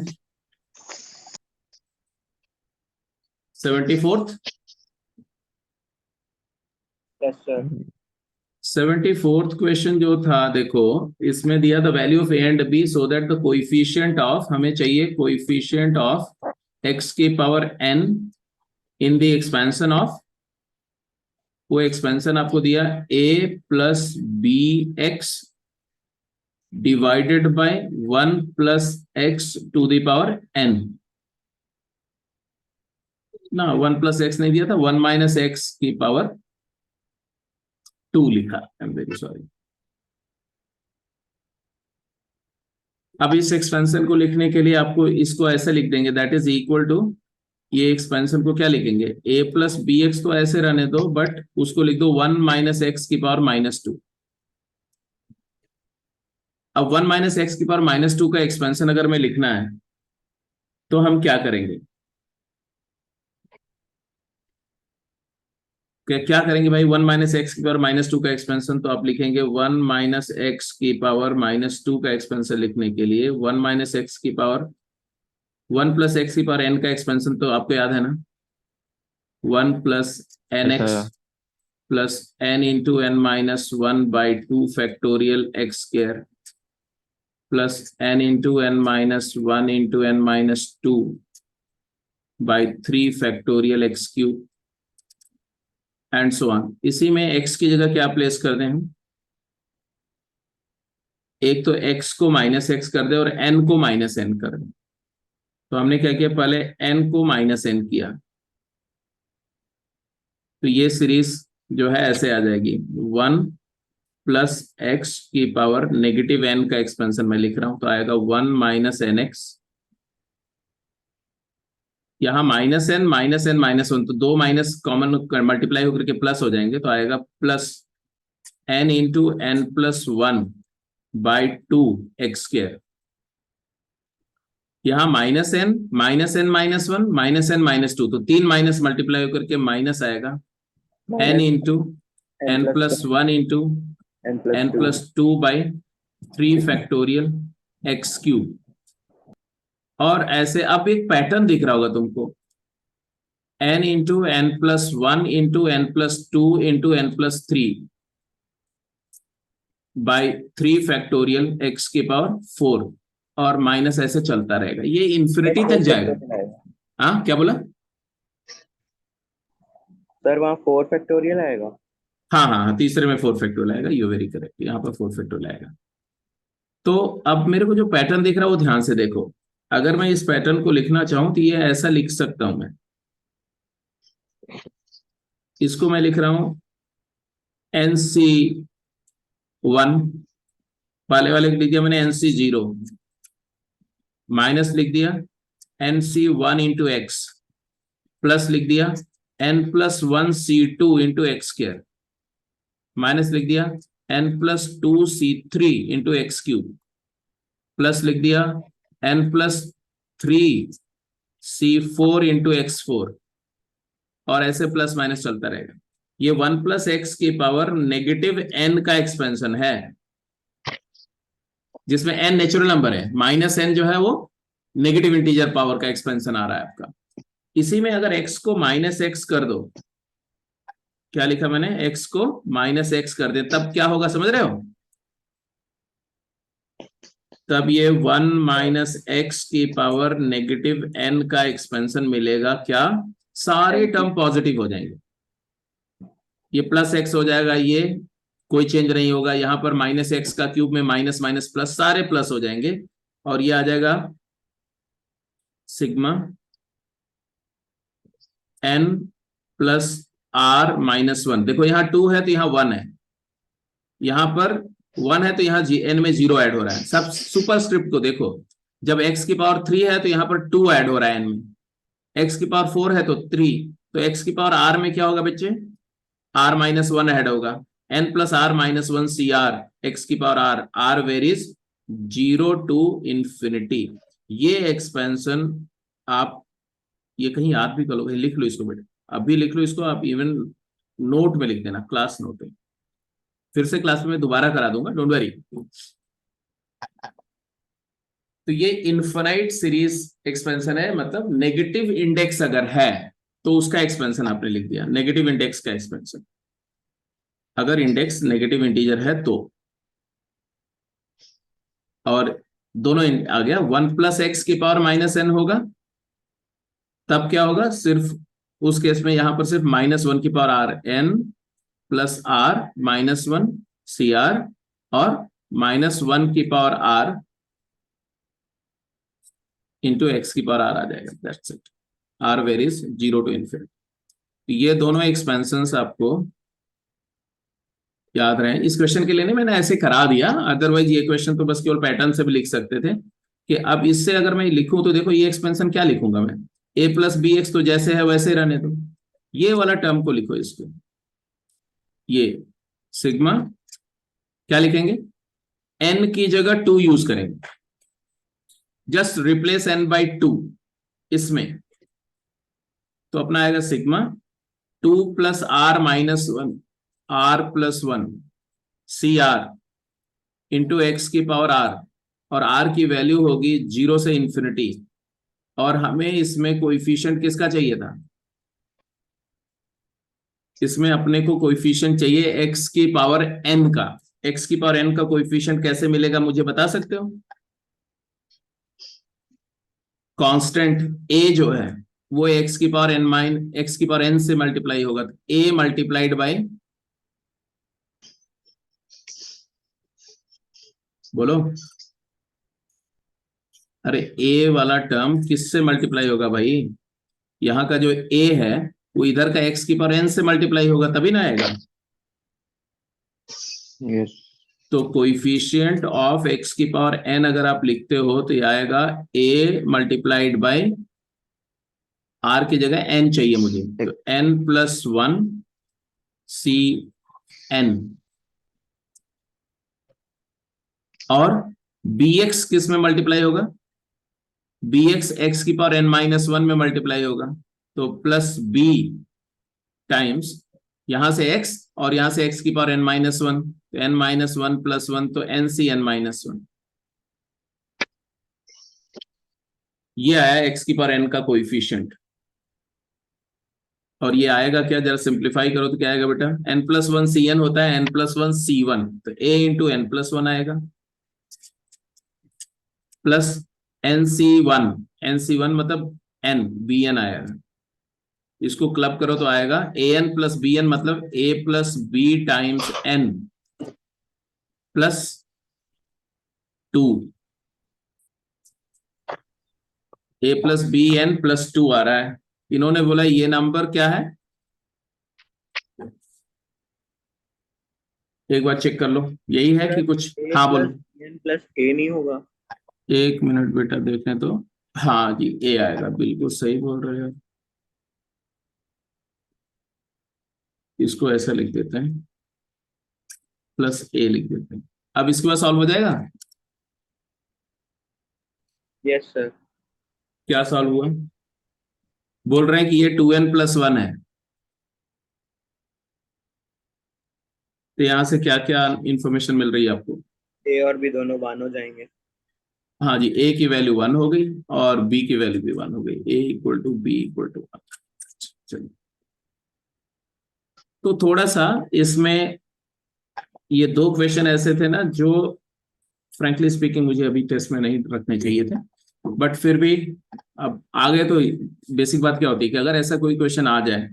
74th। Yes sir. 74th question जो था देखो, इसमें दिया the value of a and b so that the coefficient of, हमें चाहिए कोएफिशिएंट ऑफ x की power n in the expansion of, वो एक्सपेंशन आपको दिया a plus b x divided by 1 plus x to the power n। ना 1 plus x नहीं दिया था, 1 माइनस एक्स की पावर 2 लिखा, आई एम वेरी सॉरी। अब इस एक्सपेंशन को लिखने के लिए आपको इसको ऐसे लिख देंगे, दैट इज इक्वल टू, ये एक्सपेंशन को क्या लिखेंगे, a प्लस बी एक्स तो ऐसे रहने दो, बट उसको लिख दो 1 माइनस एक्स की पावर -2। अब 1 माइनस एक्स की पावर -2 का एक्सपेंशन अगर मैं लिखना है तो हम क्या करेंगे, क्या करेंगे भाई, 1 माइनस एक्स की पावर -2 का एक्सपेंशन, तो आप लिखेंगे 1 माइनस एक्स की पावर -2 का एक्सपेंशन लिखने के लिए 1 माइनस एक्स की पावर 1 प्लस एक्स की पावर n का एक्सपेंशन तो आपको याद है ना, 1 plus n yes x sir. Plus n into n minus 1/2 factorial x square plus n into n minus 1 into n minus 2/3 factorial x cube and so on. इसी में x की जगह क्या प्लेस कर दें हम, एक तो x को -x कर दे और n को -n कर दे। तो हमने क्या किया, पहले n को -n किया, तो ये सीरीज जो है ऐसे आ जाएगी, 1 प्लस एक्स की पावर नेगेटिव n का एक्सपेंशन मैं लिख रहा हूं, तो आएगा 1 माइनस एन एक्स, यहाँ -n -n -1, तो 2 माइनस कॉमन मल्टीप्लाई होकर के प्लस हो जाएंगे, तो आएगा plus n into n plus 1/2 x square. यहाँ -n -n -1 तो 3 माइनस मल्टीप्लाई होकर के माइनस आएगा n into n plus 1 into n plus 2/3 factorial x cube. और ऐसे अब एक पैटर्न दिख रहा होगा तुमको, n into n plus 1 into n plus 2 into n plus 3/3 factorial x की पावर 4, और माइनस ऐसे चलता रहेगा, ये इंफिनिटी तक जाएगा। हाँ क्या बोला सर, वहाँ 4 फैक्टोरियल आएगा। हाँ हाँ हाँ, तीसरे में 4 फैक्टोरियल आएगा, यू वेरी करेक्ट, यहाँ पर 4 फैक्टोरियल आएगा। तो अब मेरे को जो पैटर्न दिख रहा है वो ध्यान से देखो। अगर मैं इस पैटर्न को लिखना चाहूं तो ये ऐसा लिख सकता हूं मैं। इसको मैं लिख रहा हूं NC1, पहले वाले लिख दिया मैंने NC0, माइनस लिख दिया NC1 इंटू एक्स, प्लस लिख दिया N+1C2 into x square, minus लिख दिया N+2C3 into x cube, plus लिख दिया N+3C4 इंटू x4, और ऐसे प्लस माइनस चलता रहेगा। ये 1+x की पावर नेगेटिव n का एक्सपेंशन है, जिसमें n नेचुरल नंबर है, -n जो है वो नेगेटिव इंटीजर पावर का एक्सपेंशन आ रहा है आपका। इसी में अगर x को -x कर दो, क्या लिखा मैंने, x को -x कर दे, तब क्या होगा समझ रहे हो? तब ये 1 - x की पावर नेगेटिव n का एक्सपेंशन मिलेगा। क्या? सारे टर्म पॉजिटिव हो जाएंगे, ये +x हो जाएगा, ये कोई चेंज नहीं होगा, यहां पर -x का क्यूब में माइनस माइनस प्लस, सारे प्लस हो जाएंगे, और ये आ जाएगा सिग्मा n प्लस r-1। देखो यहाँ 2 है तो यहाँ 1 है, यहां पर 1 है तो यहाँ n में 0 ऐड हो रहा है। सब सुपरस्क्रिप्ट को देखो, जब x की पावर 3 है तो यहाँ पर 2 ऐड हो रहा है n में, x की पावर 4 है तो 3, तो x की पावर r में क्या होगा बच्चे, r-1 ऐड होगा, n+r-1 CR, x की power r, r varies 0 to infinity। ये एक्सपेंशन आप ये कहीं याद भी करो, लिख लो इसको बेटे, अभी लिख लो इसको, आप इवन नोट में लिख देना, क्लास नोट में, फिर से क्लास में दोबारा करा दूंगा, डोंट वरी। तो ये इनफाइनाइट सीरीज एक्सपेंशन है, मतलब नेगेटिव इंडेक्स अगर है तो उसका एक्सपेंशन आपने लिख दिया, नेगेटिव इंडेक्स का एक्सपेंशन, अगर इंडेक्स नेगेटिव इंटीजर है तो। और दोनों आ गया, 1+x की पावर -n होगा, तब क्या होगा, सिर्फ उस केस में यहां पर सिर्फ -1 की पावर r, n+r-1 CR, और -1 की पावर r इंटू x की पावर r आ जाएगा, that's it, r varies 0 to infinity। ये दोनों एक्सपेंशंस आपको याद रहे। इस क्वेश्चन के लिए नहीं, मैंने ऐसे करा दिया, अदरवाइज ये क्वेश्चन तो बस केवल पैटर्न से भी लिख सकते थे, कि अब इससे अगर मैं लिखूं तो देखो ये एक्सपेंशन क्या लिखूंगा मैं, a+bx तो जैसे है वैसे रहने दो, ये वाला टर्म को लिखो, इसको ये सिग्मा क्या लिखेंगे, n की जगह 2 यूज करेंगे, जस्ट रिप्लेस n by 2 इसमें, तो अपना आएगा sigma 2 + r-1 r+1 CR into x की पावर r, और r की वैल्यू होगी 0 से इंफिनिटी, और हमें इसमें कोएफिशिएंट किसका चाहिए था, इसमें अपने को कोएफिशिएंट चाहिए x की पावर n का। x की पावर n का कोएफिशिएंट कैसे मिलेगा मुझे बता सकते हो? कांस्टेंट a जो है वो x की पावर n से मल्टीप्लाई होगा, तो a मल्टीप्लाइड बाय, बोलो, अरे a वाला टर्म किससे मल्टीप्लाई होगा भाई, यहां का जो a है वो इधर का x की पावर n से मल्टीप्लाई होगा, तभी ना आएगा। यस तो कोइफिशिएंट ऑफ x की पावर n अगर आप लिखते हो तो ये आएगा a मल्टीप्लाइड बाय, r की जगह n चाहिए मुझे, तो n+1 CN, और bx किस में मल्टीप्लाई होगा, bx x की पावर n-1 में मल्टीप्लाई होगा, तो +b टाइम्स यहां से x और यहां से x की पावर n-1, तो n-1 + 1 तो NCn-1, ये आया x की पावर n का कोएफिशिएंट। और ये आएगा क्या, जरा सिंप्लीफाई करो तो क्या आएगा बेटा, n+1 CN होता है n+1 C1, तो a इंटू n+1 आएगा, प्लस NC1 मतलब n BN आएगा, इसको क्लब करो तो आएगा an प्लस बी एन, मतलब a plus b times n plus 2, a plus b n plus 2 आ रहा है। इन्होंने बोला ये नंबर क्या है, एक बार चेक कर लो, यही है कि कुछ? ए हाँ प्लस बोलो। एन प्लस ए नहीं होगा? एक मिनट बेटा देखें तो, हाँ जी ए आएगा, बिल्कुल सही बोल रहे हो। इसको ऐसा लिख देते हैं, प्लस ए लिख देते हैं। अब इसके बाद सॉल्व हो जाएगा। Yes sir. क्या सॉल्व हुआ? बोल रहे हैं कि ये 2n प्लस 1 है। तो यहां से क्या क्या इंफॉर्मेशन मिल रही है आपको? ए और बी दोनों 1 हो जाएंगे। हाँ जी, ए की वैल्यू 1 हो गई और बी की वैल्यू भी 1 हो गई, A equal to B equal to 1। चलिए, तो थोड़ा सा इसमें ये दो क्वेश्चन ऐसे थे ना जो फ्रैंकली स्पीकिंग मुझे अभी टेस्ट में नहीं रखने चाहिए थे, बट फिर भी अब आ गए तो बेसिक बात क्या होती है कि अगर ऐसा कोई क्वेश्चन आ जाए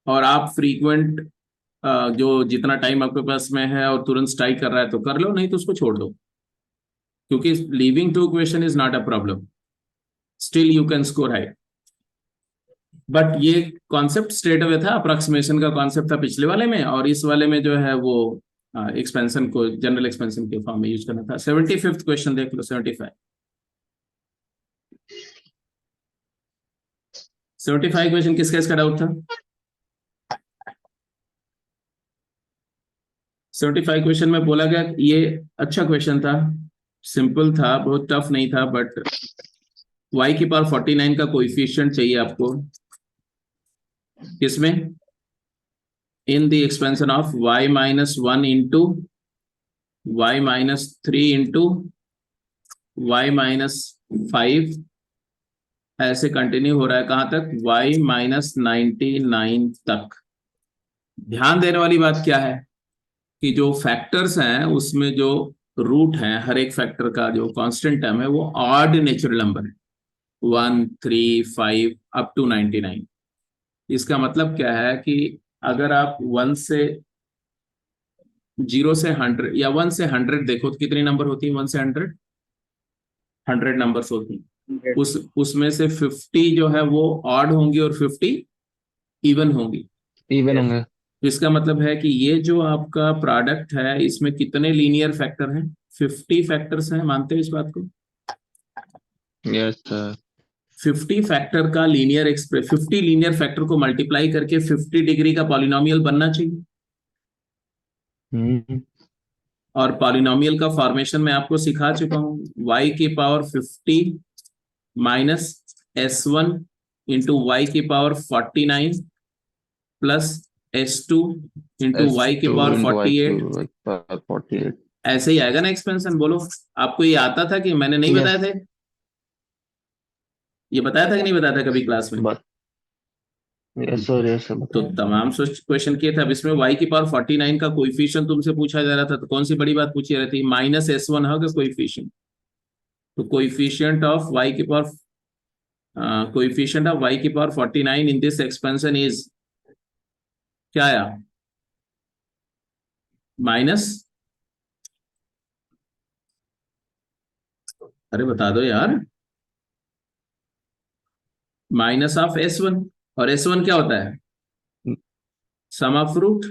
और आप फ्रीक्वेंट जो जितना टाइम आपके पास में है और तुरंत स्ट्राइक कर रहा है तो कर लो, नहीं तो उसको छोड़ दो, क्योंकि leaving to question is not a problem, still you can score high. But ये कॉन्सेप्ट स्ट्रेट अवे था, अप्रोक्सीमेशन का कॉन्सेप्ट था पिछले वाले में, और इस वाले में जो है वो एक्सपेंशन को जनरल एक्सपेंशन के फॉर्म में यूज करना था। 75th क्वेश्चन देख लो, 75 क्वेश्चन किसका इसका डाउट था? 75 क्वेश्चन में बोला गया ये अच्छा क्वेश्चन था, सिंपल था, बहुत टफ नहीं था, बट y की पावर 49 का कोएफिशिएंट चाहिए आपको, किसमें? इन the expansion of y minus 1 into y minus 3 into y minus 5, ऐसे कंटिन्यू हो रहा है कहां तक? y माइनस 99 तक। ध्यान देने वाली बात क्या है कि जो फैक्टर्स हैं उसमें जो रूट है, हर एक फैक्टर का जो कांस्टेंट टर्म है वो ऑड नेचुरल नंबर है, 1, 3, 5 अप टू 99। इसका मतलब क्या है कि अगर आप 1 से 0 से 100 या 1 से 100 देखो तो कितनी नंबर होती है? 1 से 100 नंबर्स होती हैं। उसमें से 50 जो है वो ऑड होंगी और 50 इवन होंगी। इवन होंगे। तो इसका मतलब है कि ये जो आपका प्रोडक्ट है इसमें कितने लीनियर फैक्टर हैं? 50 फैक्टर्स हैं, मानते हो इस बात को? Yes sir. 50 फैक्टर का लीनियर 50 लीनियर फैक्टर को मल्टीप्लाई करके 50 डिग्री का पॉलिनोमियल बनना चाहिए। और पॉलिनोमियल का फॉर्मेशन मैं आपको सिखा चुका हूं, y की power 50 minus s1 into Y की power 49 plus s2 into Y की पावर 48। ऐसे ही आएगा ना एक्सपेंशन? बोलो, आपको ये आता था कि मैंने नहीं बताया था? ये बताया था कि नहीं बताया था कभी क्लास में? Yes sir, yes sir. तो तमाम क्वेश्चन किए थे। अब इसमें y की पावर 49 का कोएफिशिएंट तुमसे पूछा जा रहा था, तो कौन सी बड़ी बात पूछी रहती है? माइनस s1 होगा कोएफिशिएंट, तो कोएफिशिएंट ऑफ y की पावर कोएफिशिएंट ऑफ y की power 49 in this expansion is क्या आया? माइनस, अरे बता दो यार, माइनस ऑफ s1, और s1 क्या होता है? Sum of root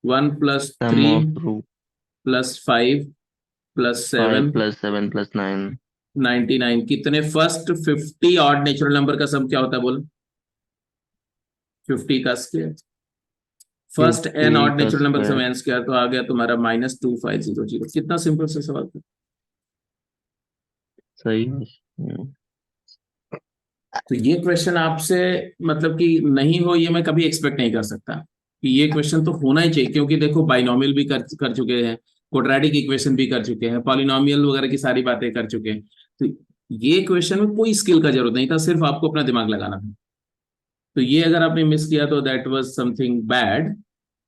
1 plus 3 plus 5 plus 7 plus 7 plus 9 99। कितने फर्स्ट 50 ऑड नेचुरल नंबर का सम क्या होता है? बोलो, 50 का square. First n odd natural number का सम n स्क्वायर, तो आ गया तुम्हारा माइनस 2500। कितना सिंपल सा सवाल था। सही। तो ये क्वेश्चन आपसे मतलब कि नहीं हो, ये मैं कभी एक्सपेक्ट नहीं कर सकता कि ये क्वेश्चन तो होना ही चाहिए, क्योंकि देखो बाइनोमियल भी कर चुके हैं, क्वाड्रेटिक इक्वेशन भी कर चुके हैं, पॉलिनोमियल वगैरह की सारी बातें कर चुके हैं। तो ये क्वेश्चन में कोई स्किल का जरूरत नहीं था, सिर्फ आपको अपना दिमाग लगाना था। तो ये अगर आपने मिस किया तो that was something bad,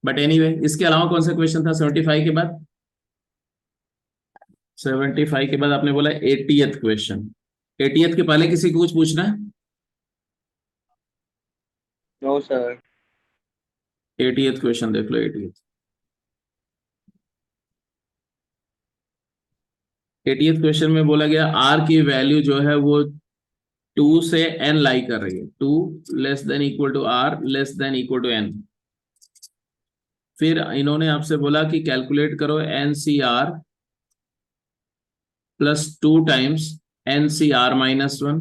but anyway इसके अलावा कौन सा क्वेश्चन था 75 के बाद? 75 के बाद आपने बोला 80th क्वेश्चन। 80th के पहले किसी को कुछ पूछना है? No sir. 80th क्वेश्चन देख लो, 80th क्वेश्चन में बोला गया आर की वैल्यू जो है वो 2 से n लाई कर रही है, 2 less than equal to r less than equal to n। फिर इन्होंने आपसे बोला कि कैलकुलेट करो NCR plus 2 times NCR minus 1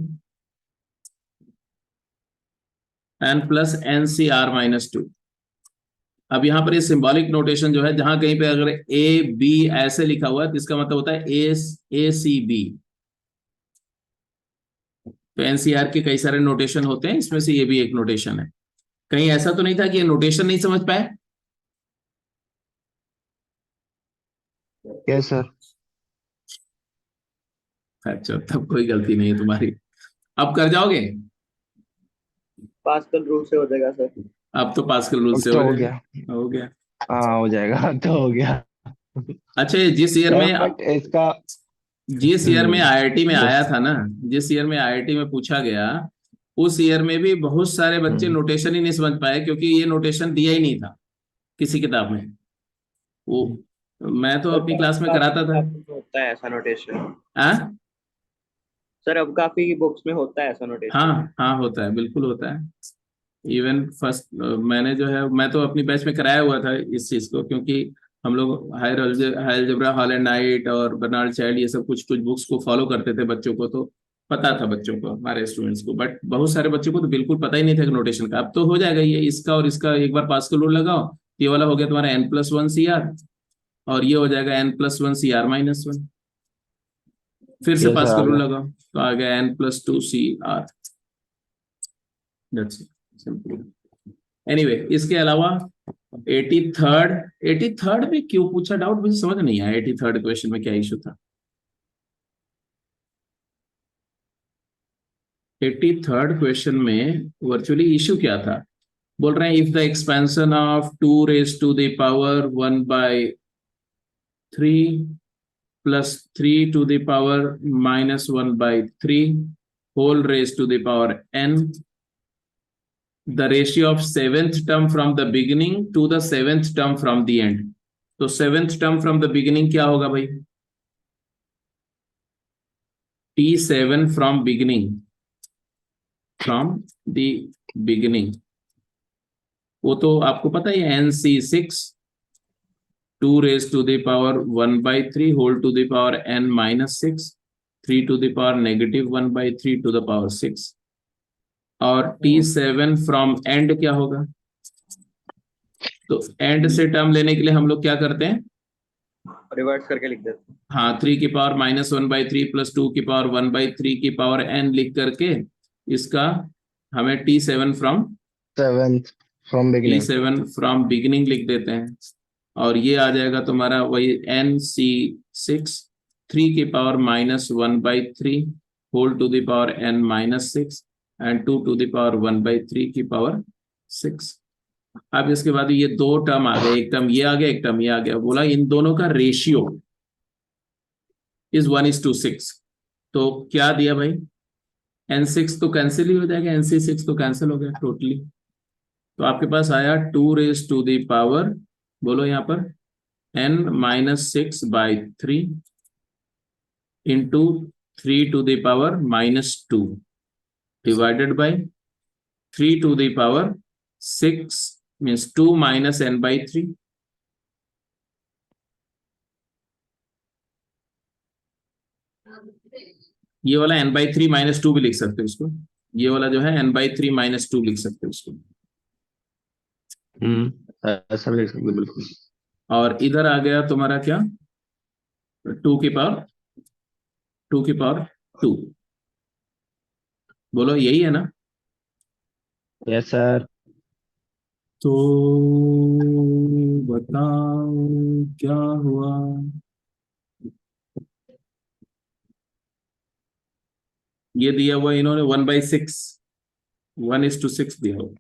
and plus NCR minus 2। अब यहां पर ये सिंबॉलिक नोटेशन जो है, जहां कहीं पे अगर ए बी ऐसे लिखा हुआ है तो इसका मतलब होता है ACB। तो NCR के कई सारे नोटेशन होते हैं, इसमें से ये भी एक नोटेशन है। कहीं ऐसा तो नहीं था कि ये नोटेशन नहीं समझ पाए? Yes sir. अच्छा, तब कोई गलती नहीं है तुम्हारी। अब कर जाओगे? पास्कल रूल से हो जाएगा सर। अब तो पास्कल रूल अब से तो हो हो जाएगा। गया। हो गया। हाँ हो जाएगा, अब तो हो गया। अच्छा, ये जिस ईयर सर में बट इसका IIT में यस। आया था ना, जिस ईयर में IIT में पूछा गया, उस ईयर में भी बहुत सारे बच्चे नोटेशन ही नहीं समझ पाए, क्योंकि ये नोटेशन दिया ही नहीं था किसी किताब में। वो मैं तो सर अपनी अब क्लास में काफी कराता था। classes में होता है ऐसा नोटेशन। हाँ सर अब काफी बुक्स में होता है ऐसा नोटेशन। हाँ हाँ, होता है, बिल्कुल होता है। इवन फर्स्ट मैंने जो है, मैं तो अपनी बैच में कराया हुआ था इस चीज को, क्योंकि हम लोग हायर अलजेब्रा, हॉलैंड नाइट और बर्नार्ड चाइल्ड, ये सब कुछ कुछ बुक्स को फॉलो करते थे बच्चों को, तो पता था बच्चों को, हमारे स्टूडेंट्स को। बट बहुत सारे बच्चों को तो बिल्कुल पता ही नहीं था नोटेशन का। अब तो हो जाएगा ये, इसका और इसका एक बार पास्कल रूल लगाओ, ये वाला हो गया तुम्हारा n+1 CR, और ये हो जाएगा n+1 CR माइनस 1। फिर से यस सर पास्कल आ रूल गया। लगाओ तो आ गया n+2 CR। That's simple. Anyway, इसके अलावा 83rd में क्यों पूछा, डाउट मुझे समझ नहीं आया। 83rd क्वेश्चन में क्या इशू था? 83rd क्वेश्चन में वर्चुअली इशू क्या था? बोल रहे हैं if the expansion of 2 raised to the power 1/3 plus 3 to the power -1/3 whole raised to the power n, the ratio of 7th term from the beginning to the 7th term from the end। तो 7th term from the beginning क्या होगा भाई? T7 from the beginning, वो तो आपको पता ही है, NC6 2 raised to the power 1/3 whole to the power n-6 3 to the power -1/3 to the power 6। और T7 from end क्या होगा? तो एंड से टर्म लेने के लिए हम लोग क्या करते हैं? रिवर्स करके लिख देते हैं। हाँ, 3 की पावर -1/3 प्लस 2 की पावर 1/3 की पावर n लिख करके इसका हमें T7 from seventh from beginning. From beginning लिख देते हैं। और ये आ जाएगा तुम्हारा वही NC6 3 की power -1/3 whole to the power n-6 and 2 to the power 1/3 की पावर 6। अब इसके बाद ये दो टर्म आ गए, एक टर्म ये आ गया, एक टर्म ये आ गया। बोला इन दोनों का रेशियो इज 1:6। तो क्या दिया भाई? N6 तो कैंसिल ही हो जाएगा, NC6 तो कैंसिल हो गया टोटली। तो आपके पास आया 2 raised to the power, बोलो यहाँ पर n-6/3 into 3 to the power -2 divided by 3 to the power 6 means 2 - n/3। ये वाला n/3 -2 भी लिख सकते हो इसको, ये वाला जो है n/3 -2 लिख सकते हो इसको। ऐसा भी लिख सकते हैं, बिल्कुल। और इधर आ गया तुम्हारा क्या? 2 की पावर 2 बोलो यही है ना? Yes sir. तो बताओ क्या हुआ? ये दिया हुआ इन्होंने 1/6, 1:6 दिया हुआ।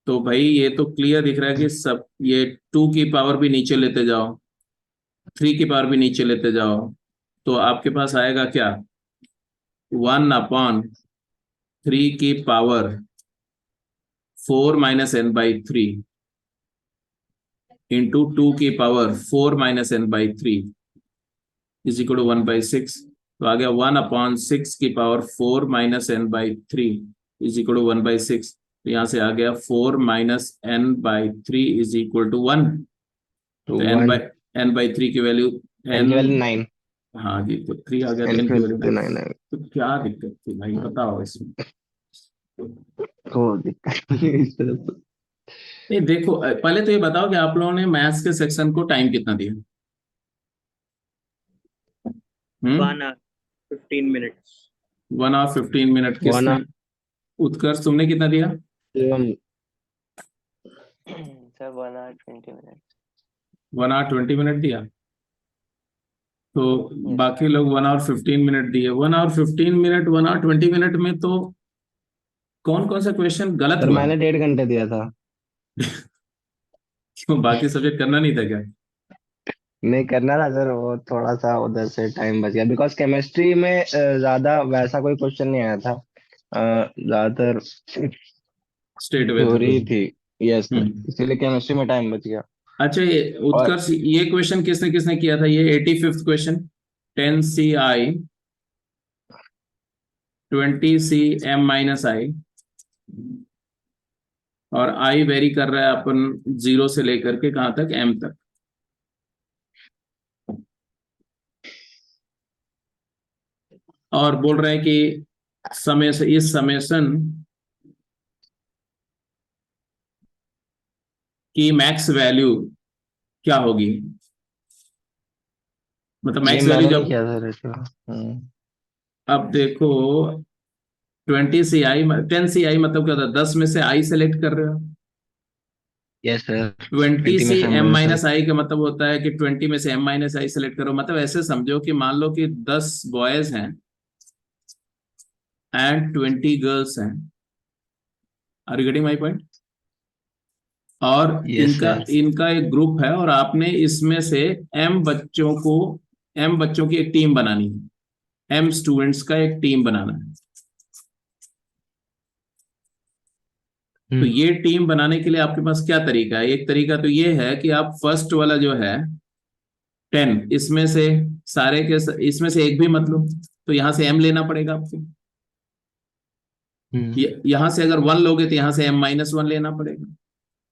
तो भाई ये तो क्लियर दिख रहा है कि सब ये 2 की पावर भी नीचे लेते जाओ, 3 की पावर भी नीचे लेते जाओ, तो आपके पास आएगा क्या? 1/3 की power 4 minus n by 3 into 2 की power 4 minus n by 3 is equal to 1/6। तो आ गया 1/6 की power 4 minus n by 3 is equal to 1/6। तो यहाँ से आ गया 4 minus n by 3 is equal to 1। तो तो 1 एन बाई 3 की वैल्यू n की वैल्यू 9, हाँ जी, तो 3 आ गया, तो n एन की की वैल्यू वैल्यू 9 है। तो क्या दिक्कत थी भाई, बताओ इसमें। तो दिक्कत नहीं है इस तरफ तो। ये देखो, पहले तो ये बताओ कि आप लोगों ने मैथ्स के सेक्शन को टाइम कितना दिया? 1 hour 15 minutes। 1 our 15 minute. 1 किसने? उत्कर्ष, तुमने कितना दिया? hour sir 1 hour 20 minutes। 1 hour 20 minute दिया। तो Yes, बाकी लोग 1 आवर 15 मिनट दिए। 1 आवर 15 मिनट, 1 आवर 20 मिनट में तो कौन कौन सा क्वेश्चन गलत सर हुआ? मैंने 1.5 घंटे दिया था। क्यों, बाकी सब्जेक्ट करना नहीं था क्या? नहीं करना था सर, वो थोड़ा सा उधर से टाइम बच गया बिकॉज केमिस्ट्री में ज्यादा वैसा कोई क्वेश्चन नहीं आया था। ज्यादातर स्टेट वे था थ्योरी कोई? थी। यस सर, हम्म। इसीलिए केमिस्ट्री में टाइम बच गया। अच्छा, ये और उत्कर्ष, ये क्वेश्चन किसने किसने किया था? ये 85th क्वेश्चन, 10CI 20CM-I, और आई वेरी कर रहा है अपन 0 से लेकर के कहां तक, M तक। और बोल रहे हैं कि समय से इस समेशन की मैक्स वैल्यू क्या होगी? मतलब ये मैक्स वैल्यू मैंने नहीं जब, किया सर ऐसा। अब देखो 20CI 10CI मतलब क्या होता है? 10 में से आई सेलेक्ट कर रहे हो। यस सर, 20 20 में से से M माइनस माइनस आई का मतलब होता है कि 20 में से M माइनस आई सेलेक्ट करो। मतलब ऐसे समझो कि मान लो कि 10 बॉयज हैं एंड 20 गर्ल्स हैं। Are you getting my point? और यस इनका सर। इनका एक ग्रुप है, और आपने इसमें से M बच्चों की एक टीम बनानी है। M स्टूडेंट्स का एक टीम बनाना है। तो ये टीम बनाने के लिए आपके पास क्या तरीका है? एक तरीका तो ये है कि आप फर्स्ट वाला जो है 10, इसमें से सारे के इसमें से एक भी मत लो, तो यहां से M लेना पड़ेगा आपको। यहां से अगर 1 लोगे तो यहां से M-1 लेना पड़ेगा।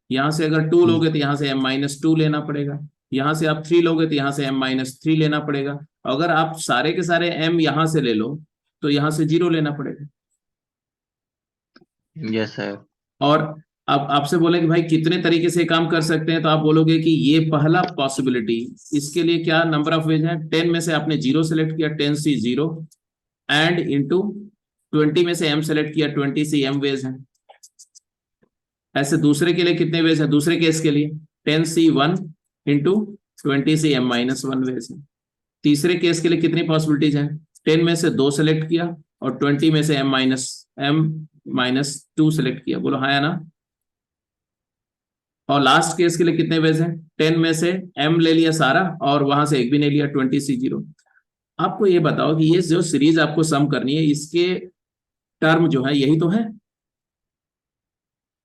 यहां से अगर 2 लोगे तो यहां से M-2 लेना पड़ेगा। यहां से आप 3 लोगे तो यहां से M-3 लेना पड़ेगा। अगर आप सारे के सारे M यहां से ले लो तो यहां से 0 लेना पड़ेगा। Yes sir. और अब आपसे बोले कि भाई कितने तरीके से काम कर सकते हैं, तो आप बोलोगे कि ये पहला पॉसिबिलिटी, इसके लिए क्या नंबर ऑफ वेज है? 10 में से आपने 0 सेलेक्ट किया, 10C 0, एंड इंटू 20 में से M सेलेक्ट किया, 20C M वेज है। ऐसे दूसरे के लिए कितने वेज है? दूसरे केस के लिए 10C 1 into 20C M-1 veg है। तीसरे केस के लिए कितनी पॉसिबिलिटीज हैं? 10 में से 2 सेलेक्ट किया और 20 में से M-2 सेलेक्ट किया। बोलो हाँ या ना? और लास्ट केस के लिए कितने वेज हैं? 10 में से M ले लिया सारा और वहां से एक भी नहीं लिया, 20C 0। आपको ये बताओ कि ये जो सीरीज आपको सम करनी है, इसके टर्म जो है यही तो है।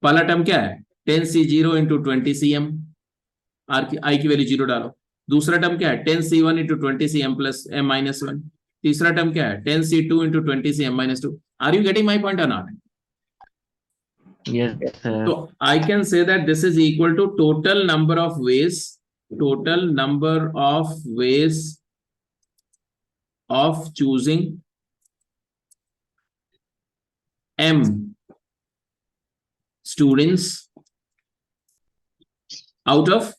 पहला टर्म क्या है? 10C 0 इंटू 20C M, आई की वैल्यू 0 डालो। दूसरा टर्म क्या है? 10C 1 into 20C M plus M-1। तीसरा टर्म क्या है? 10C 2 into 20C M-2। Are you getting my point और not? Yes sir. So I can say that this is equal to total number of ways of choosing M students out of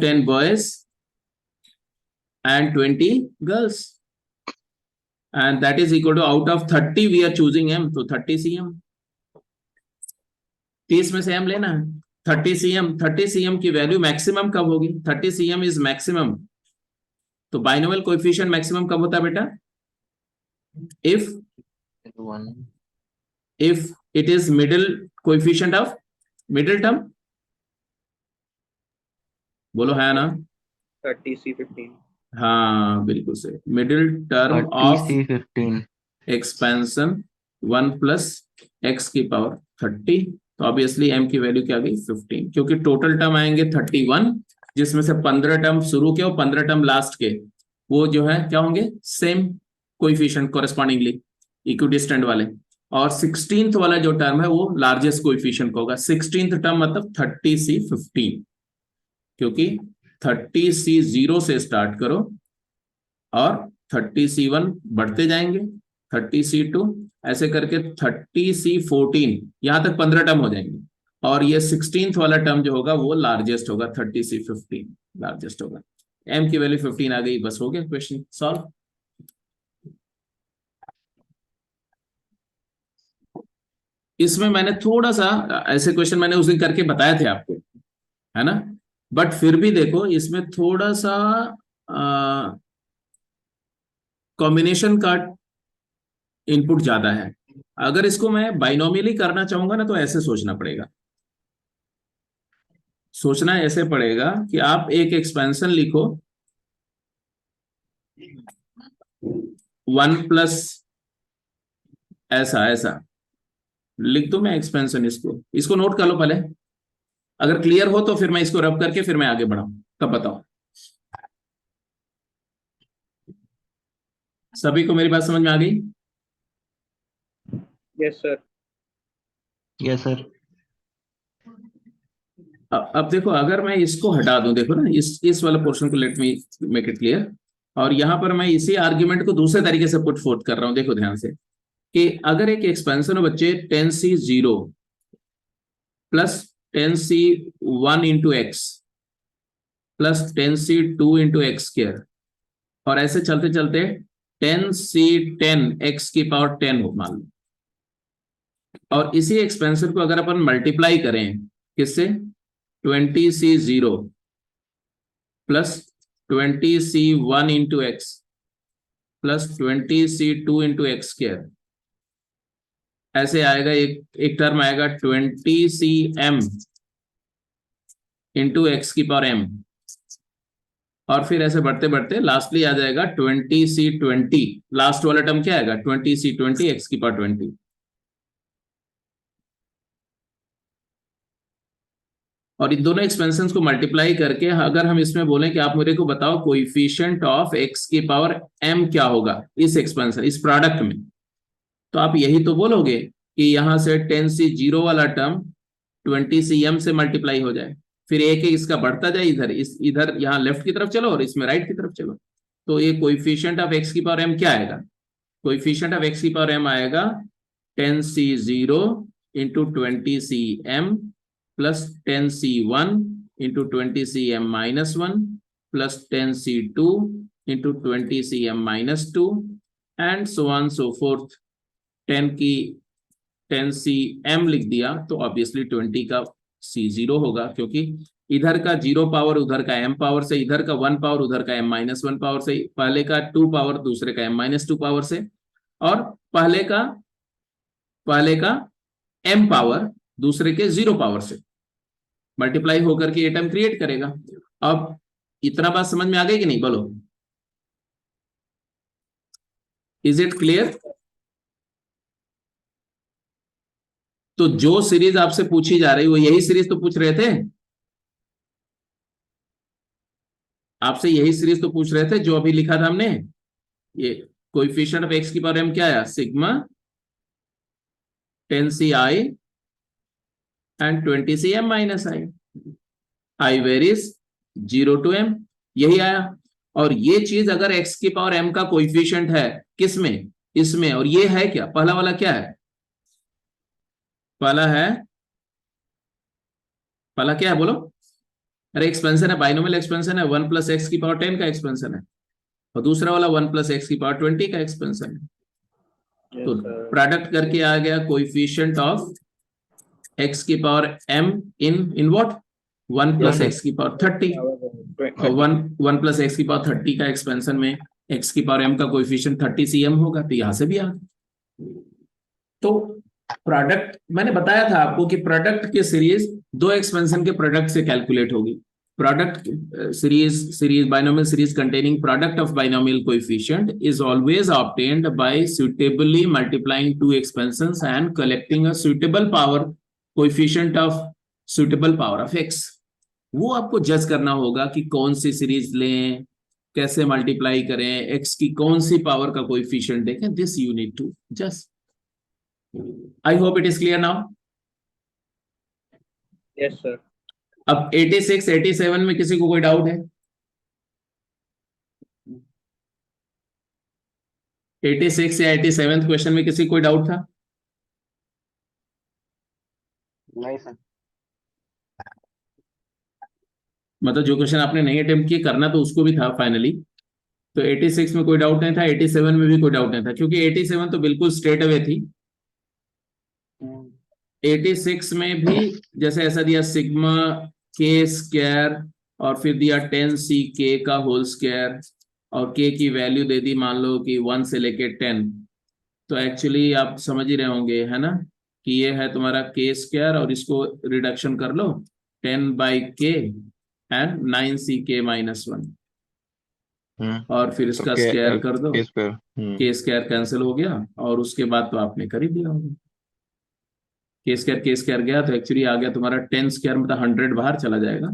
10 boys and 20 girls, and that is equal to out of 30 we are choosing M, तो 30 CM। 30 में से M लेना है, 30 CM की value maximum कब होगी? 30 CM is maximum. तो binomial coefficient maximum कब होता है बेटा? if it is middle coefficient of middle term। बोलो है ना? 30C 15। हाँ बिल्कुल सही, middle term of 30C 15। Expansion 1 plus x की पावर 30, तो ऑब्वियसली m की वैल्यू क्या आ गई 15, क्योंकि टोटल टर्म आएंगे 31, जिसमें से 15 टर्म शुरू के और 15 टर्म लास्ट के, वो जो है क्या होंगे, सेम कोएफिशिएंट कॉरेस्पॉन्डिंगली इक्विडिस्टेंट वाले, और 16th वाला जो टर्म है वो लार्जेस्ट कोएफिशिएंट का होगा। 16th टर्म मतलब 30C15, क्योंकि 30C0 से स्टार्ट करो और 30C1 बढ़ते जाएंगे, 30C2 ऐसे करके 30C14, यहां तक 15 टर्म हो जाएंगे, और ये 16th वाला टर्म जो होगा वो लार्जेस्ट होगा, 30C15 लार्जेस्ट होगा। m की वैल्यू 15 आ गई, बस हो गया क्वेश्चन सॉल्व। इसमें मैंने थोड़ा सा ऐसे क्वेश्चन मैंने उस दिन करके बताए थे आपको, है ना, बट फिर भी देखो इसमें थोड़ा सा कॉम्बिनेशन का इनपुट ज्यादा है। अगर इसको मैं बाइनोमियली करना चाहूंगा ना, तो ऐसे सोचना पड़ेगा, सोचना ऐसे पड़ेगा कि आप एक एक्सपेंशन लिखो 1 प्लस ऐसा ऐसा लिख दो मैं एक्सपेंशन, इसको नोट कर लो पहले, अगर क्लियर हो तो फिर मैं इसको रब करके फिर मैं आगे बढ़ाऊं, तब बताओ। सभी को मेरी बात समझ में आ गई? Yes sir. Yes sir. अब देखो, अगर मैं इसको हटा दूं, देखो ना, इस वाला पोर्शन को, let me make it clear, और यहां पर मैं इसी आर्ग्यूमेंट को दूसरे तरीके से पुट फोर्थ कर रहा हूं। देखो ध्यान से, कि अगर एक एक्सपेंशन हो बच्चे 10C0 plus 10C1 into x plus 10C2 into x square, और ऐसे चलते चलते 10C10 x की पावर 10 हो मान लो, और इसी एक्सपेंशन को अगर अपन मल्टीप्लाई करें किससे, 20C0 plus 20C1 into x plus 20C2 into x square, ऐसे आएगा, एक टर्म आएगा 20CM इंटू एक्स की पावर m, और फिर ऐसे बढ़ते बढ़ते लास्टली आ जाएगा 20C20, लास्ट वाला टर्म क्या आएगा, 20C20 एक्स की पावर 20। और इन दोनों एक्सपेंशंस को मल्टीप्लाई करके अगर हम इसमें बोलें कि आप मेरे को बताओ कोएफिशिएंट ऑफ एक्स की पावर m क्या होगा इस एक्सपेंशन, इस प्रोडक्ट में, तो आप यही तो बोलोगे कि यहां से 10C0 वाला टर्म 20CM से मल्टीप्लाई हो जाए, फिर एक एक इसका बढ़ता जाए, इधर यहाँ लेफ्ट की तरफ चलो और इसमें राइट की तरफ चलो, तो ये कोएफिशिएंट ऑफ एक्स की पावर m क्या आएगा, कोएफिशिएंट ऑफ एक्स की पावर m आएगा 10C0 into 20CM plus 10C1 into 20CM minus 1 plus 10C2 into 20CM minus 2 and so on so fourth. 10CM लिख दिया तो ऑब्वियसली 20 का C0 होगा, क्योंकि इधर का 0 पावर उधर का m पावर से, इधर का 1 पावर उधर का m माइनस 1 पावर से, पहले का 2 पावर दूसरे का m माइनस 2 पावर से, और पहले का m पावर दूसरे के 0 पावर से मल्टीप्लाई होकर के ये टर्म क्रिएट करेगा। अब इतना बात समझ में आ गई कि नहीं, बोलो, इज इट क्लियर? तो जो सीरीज आपसे पूछी जा रही वो यही सीरीज तो पूछ रहे थे आपसे, यही सीरीज तो पूछ रहे थे जो अभी लिखा था हमने, ये कोएफिशिएंट ऑफ एक्स की पावर m क्या आया, sigma 10CI and 20CM minus i varies 0 to m, यही आया। और ये चीज अगर x की पावर m का कोएफिशिएंट है किसमें, इसमें, और ये है क्या, पहला वाला क्या है, पहला क्या है बोलो, अरे एक्सपेंशन है, बाइनोमियल एक्सपेंशन है, 1 प्लस एक्स की पावर 10 का एक्सपेंशन है, और दूसरा वाला 1 प्लस एक्स की पावर 20 का एक्सपेंशन है। तो प्रोडक्ट करके आ गया कोएफिशिएंट ऑफ एक्स की power m in what, 1 plus x की पावर 30, और 1 प्लस एक्स की पावर 30 का एक्सपेंशन में एक्स की पावर m का कोएफिशिएंट 30cm होगा, तो यहां से भी आ गया। तो प्रोडक्ट मैंने बताया था आपको कि प्रोडक्ट की सीरीज दो एक्सपेंशन के प्रोडक्ट से कैलकुलेट होगी, product series binomial series containing product of binomial coefficient is always obtained by suitably multiplying two expansions and collecting a suitable power coefficient of suitable power of x. वो आपको जज करना होगा कि कौन सी सीरीज लें, कैसे मल्टीप्लाई करें, x की कौन सी पावर का कोएफिशिएंट देखें. This you need to just. I hope it is clear now. Yes sir. अब 86 87 में किसी को कोई डाउट है? 86 या 87 क्वेश्चन में किसी को कोई डाउट था? नहीं सर. मतलब जो क्वेश्चन आपने नहीं अटेम्प्ट किए, करना तो उसको भी था फाइनली. तो 86 में कोई डाउट नहीं था, 87 में भी कोई डाउट नहीं था, क्योंकि 87 तो बिल्कुल स्ट्रेट अवे थी. 86 में भी जैसे ऐसा दिया सिग्मा के स्क्वायर और फिर दिया 10c k का होल स्क्वायर और k की वैल्यू दे दी मान लो कि 1 से लेके 10. तो एक्चुअली आप समझ ही रहे होंगे है ना कि ये है तुम्हारा k स्क्वायर और इसको रिडक्शन कर लो 10/k एंड 9ck माइनस 1 और फिर इसका स्क्वायर कर दो, k स्क्वायर कैंसिल हो गया और उसके बाद तो आपने कर ही दिया होगा. के स्क्वायर गया तो एक्चुअली आ गया तुम्हारा 10 स्क्वायर मतलब 100 बाहर चला जाएगा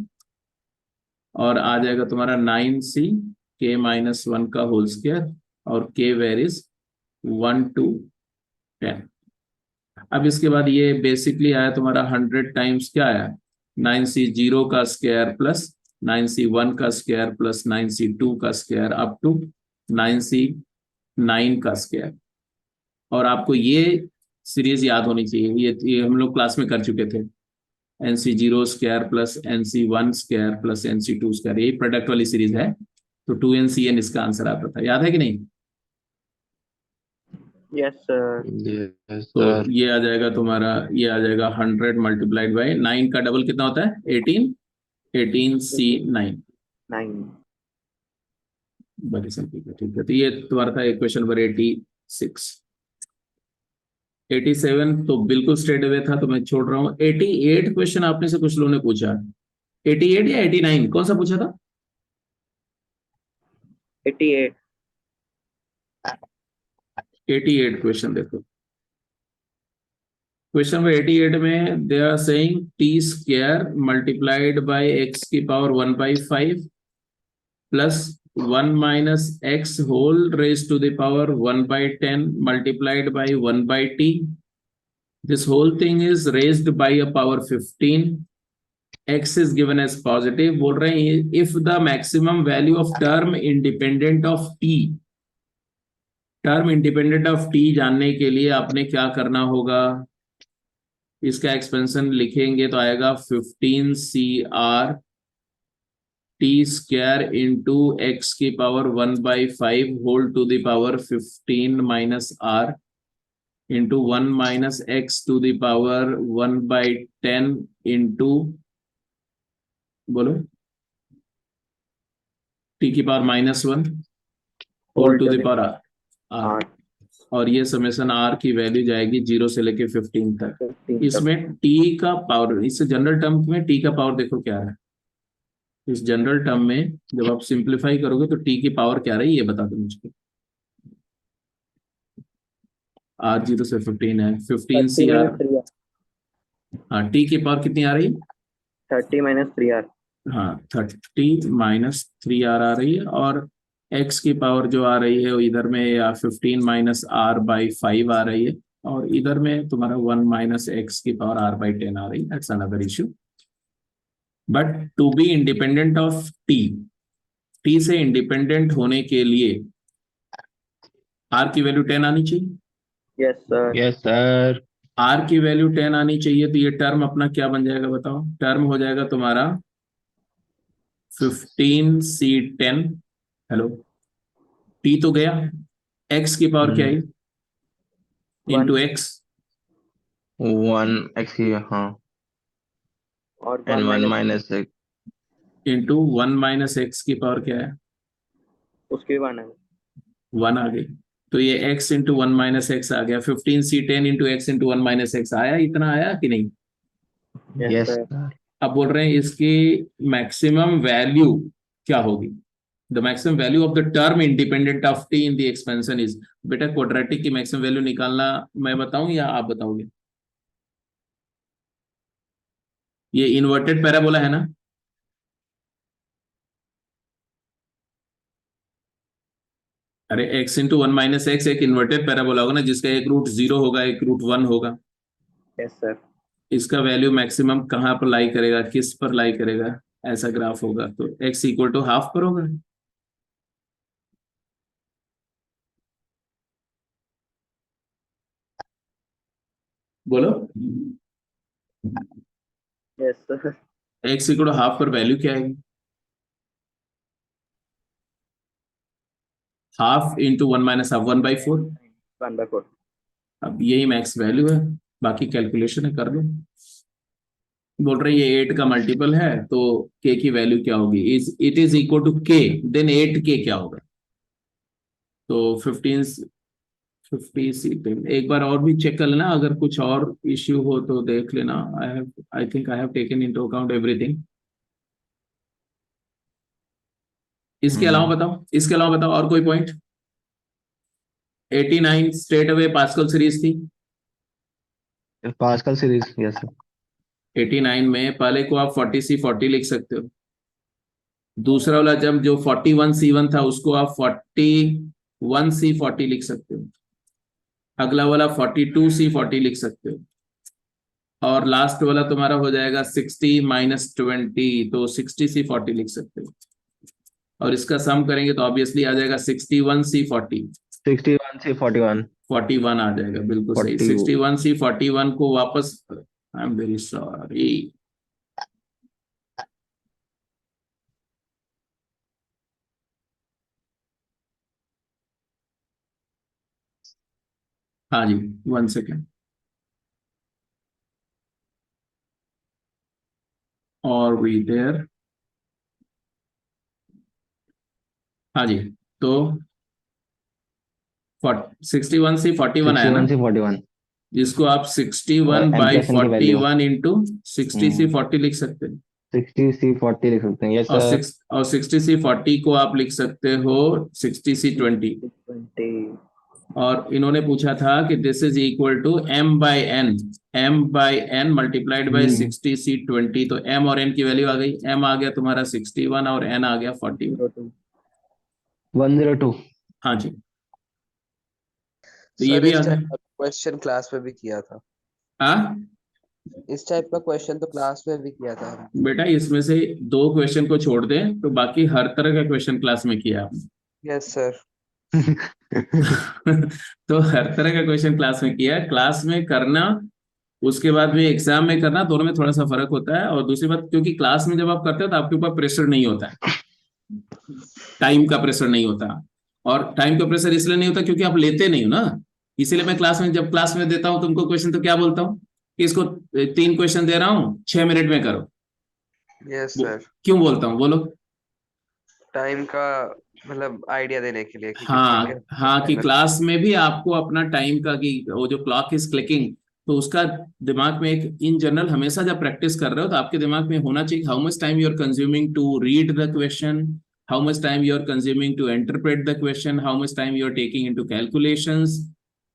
और आ जाएगा तुम्हारा 9c k माइनस 1 का होल स्क्वायर और k वेरीज 1 to 10. अब इसके बाद ये बेसिकली आया तुम्हारा 100 टाइम्स क्या आया 9c 0 का स्क्वायर प्लस 9c 1 का स्क्वायर प्लस 9c 2 का स्क्वायर अप टू 9c 9 का स्क्वायर. और आपको ये सीरीज याद होनी चाहिए, ये हम लोग क्लास में कर चुके थे. NC0 square plus NC1 square plus NC2 square, यही प्रोडक्ट वाली सीरीज है. तो 2NCN इसका आंसर आता था, याद है कि नहीं? Yes sir. तो ये आ जाएगा तुम्हारा, ये आ जाएगा 100 मल्टीप्लाइड बाय 9 का डबल कितना होता है 18 18c9. 9. बड़ी सिंपल है. ठीक है, तो ये तुम्हारा था क्वेश्चन नंबर 86. 87 तो बिल्कुल स्ट्रेट अवे था तो मैं छोड़ रहा हूँ. 88 क्वेश्चन आपने से कुछ लोगों ने पूछा. 88 या 89 कौन सा पूछा था? 88. 88 क्वेश्चन देखो. क्वेश्चन नंबर 88 में they are saying t square multiplied by x की पावर 1/5 प्लस 1 minus x whole raised to the power 1/10 multiplied by 1/t. This whole thing is raised by a power 15. X is given as positive. बोल रहे हैं if the maximum value of term independent of t, term independent of t जानने के लिए आपने क्या करना होगा? इसका एक्सपेंशन लिखेंगे तो आएगा 15cr t square into x की power 1/5 whole to the power 15 minus r into 1 minus x to the power 1/10 into बोलो t की power -1 whole to the power r. और ये समेशन r की वैल्यू जाएगी 0 से लेके 15 तक. इसमें t का पावर, इस जनरल टर्म में t का पावर देखो क्या है. इस जनरल टर्म में जब आप सिंप्लीफाई करोगे तो t की पावर क्या रही है ये बता दो मुझको. r 0 से 15 है 15cr. हाँ t की पावर कितनी आ रही है 30 minus 3r. हाँ 30 माइनस 3r आ रही है और x की पावर जो आ रही है वो इधर में या 15 माइनस r/5 आ रही है और इधर में तुम्हारा 1 माइनस x की पावर r/10 आ रही है. That's another issue. But to be independent of t से इंडिपेंडेंट होने के लिए r की वैल्यू 10 आनी चाहिए. Yes sir. Yes sir. r की वैल्यू 10 आनी चाहिए तो ये टर्म अपना क्या बन जाएगा बताओ. टर्म हो जाएगा तुम्हारा 15c10. हेलो t तो गया, x की पावर क्या है इंटू x 1 x की, हाँ, और and 1 minus x into 1 minus x की पावर क्या है उसके 1 है 1 आ गई. तो ये x इंटू 1 माइनस x आ गया. 15c10 into x into 1 minus x आया. इतना आया कि नहीं? Yes sir. सर. अब बोल रहे हैं इसकी मैक्सिमम वैल्यू क्या होगी, the maximum value of the term independent of T in the expansion is. बेटा क्वाड्रेटिक की मैक्सिमम वैल्यू निकालना मैं बताऊं या आप बताओगे? ये इन्वर्टेड पैराबोला है ना? अरे x into one minus x एक इन्वर्टेड पैराबोला होगा ना, जिसका एक रूट 0 होगा एक रूट 1 होगा। Yes sir. इसका वैल्यू मैक्सिमम कहाँ पर लाई करेगा, किस पर लाई करेगा? ऐसा ग्राफ होगा तो x इक्वल टू हाफ पर होगा। बोलो yes sir. x equal to half पर वैल्यू क्या है? Half into one minus half 1/4। 1/4। अब यही मैक्स वैल्यू है, बाकी कैलकुलेशन है कर लो। बोल रहे ये 8 का मल्टीपल है तो k की वैल्यू क्या होगी, is it is equal to k, then 8k क्या होगा? तो 50 सीट। एक बार और भी चेक कर लेना, अगर कुछ और इश्यू हो तो देख लेना। I think I have taken into account everything. इसके अलावा बताओ, इसके अलावा बताओ और कोई point. 89 straight away Pascal series थी। Pascal series, yes sir. 89 में पहले को आप 40C40 लिख सकते हो। दूसरा वाला जब जो 41C1 था उसको आप 41C40 लिख सकते हो। अगला वाला 42C40 लिख सकते हो। और लास्ट वाला तुम्हारा हो जाएगा 60 - 20, तो 60C40 लिख सकते हो। और इसका सम करेंगे तो ऑब्वियसली आ जाएगा 61C40। 61C41। 41 आ जाएगा, बिल्कुल सही। 40। 61C41 को वापस, आई एम वेरी सॉरी, हाँ जी, 1 सेकेंड। और वी देयर, हाँ जी, तो 61C41 आया ना, 61C41 जिसको आप और 61/41 एम्प्लिफिकेशन की वैल्यू इंटू 60C40 लिख सकते हैं। 60C40 लिख सकते हैं, यस और सर। 60C40 को आप लिख सकते हो 60C20। 20। और इन्होंने पूछा था कि this is equal to m/n multiplied by 60C20। तो m और n की वैल्यू आ गई, m आ गया तुम्हारा 61 और n आ गया 41। 102। हाँ जी, तो ये सर भी आ इस गया। टाइप का क्वेश्चन क्लास में भी किया था। हाँ इस टाइप का क्वेश्चन तो क्लास में भी किया था। बेटा, इसमें से 2 क्वेश्चन को छोड़ दें तो बाकी हर तरह का क्वेश्चन क्लास में किया आपने। Yes sir. तो हर तरह का क्वेश्चन क्लास में किया, क्लास में करना उसके बाद भी एग्जाम में करना, दोनों में थोड़ा सा फर्क होता है। और दूसरी बात, क्योंकि क्लास में जब आप करते हो तो आपके ऊपर प्रेशर नहीं होता है, टाइम का प्रेशर नहीं होता। और टाइम का प्रेशर इसलिए नहीं होता क्योंकि आप लेते नहीं हो ना। इसीलिए मैं क्लास में, जब क्लास में देता हूं तुमको क्वेश्चन तो क्या बोलता हूँ कि इसको 3 क्वेश्चन दे रहा हूँ 6 मिनट में करो। Yes sir. क्यों बोलता हूँ बोलो? टाइम का मतलब आइडिया देने के लिए कि कितना हाँ हाँ, कि क्या क्लास में भी आपको अपना टाइम का, कि वो जो क्लॉक इज क्लिकिंग, तो उसका दिमाग में एक इन जनरल हमेशा जब प्रैक्टिस कर रहे हो तो आपके दिमाग में होना चाहिए how much time you are consuming to read the question, how much time you are consuming to interpret the question, how much time you are taking into calculations.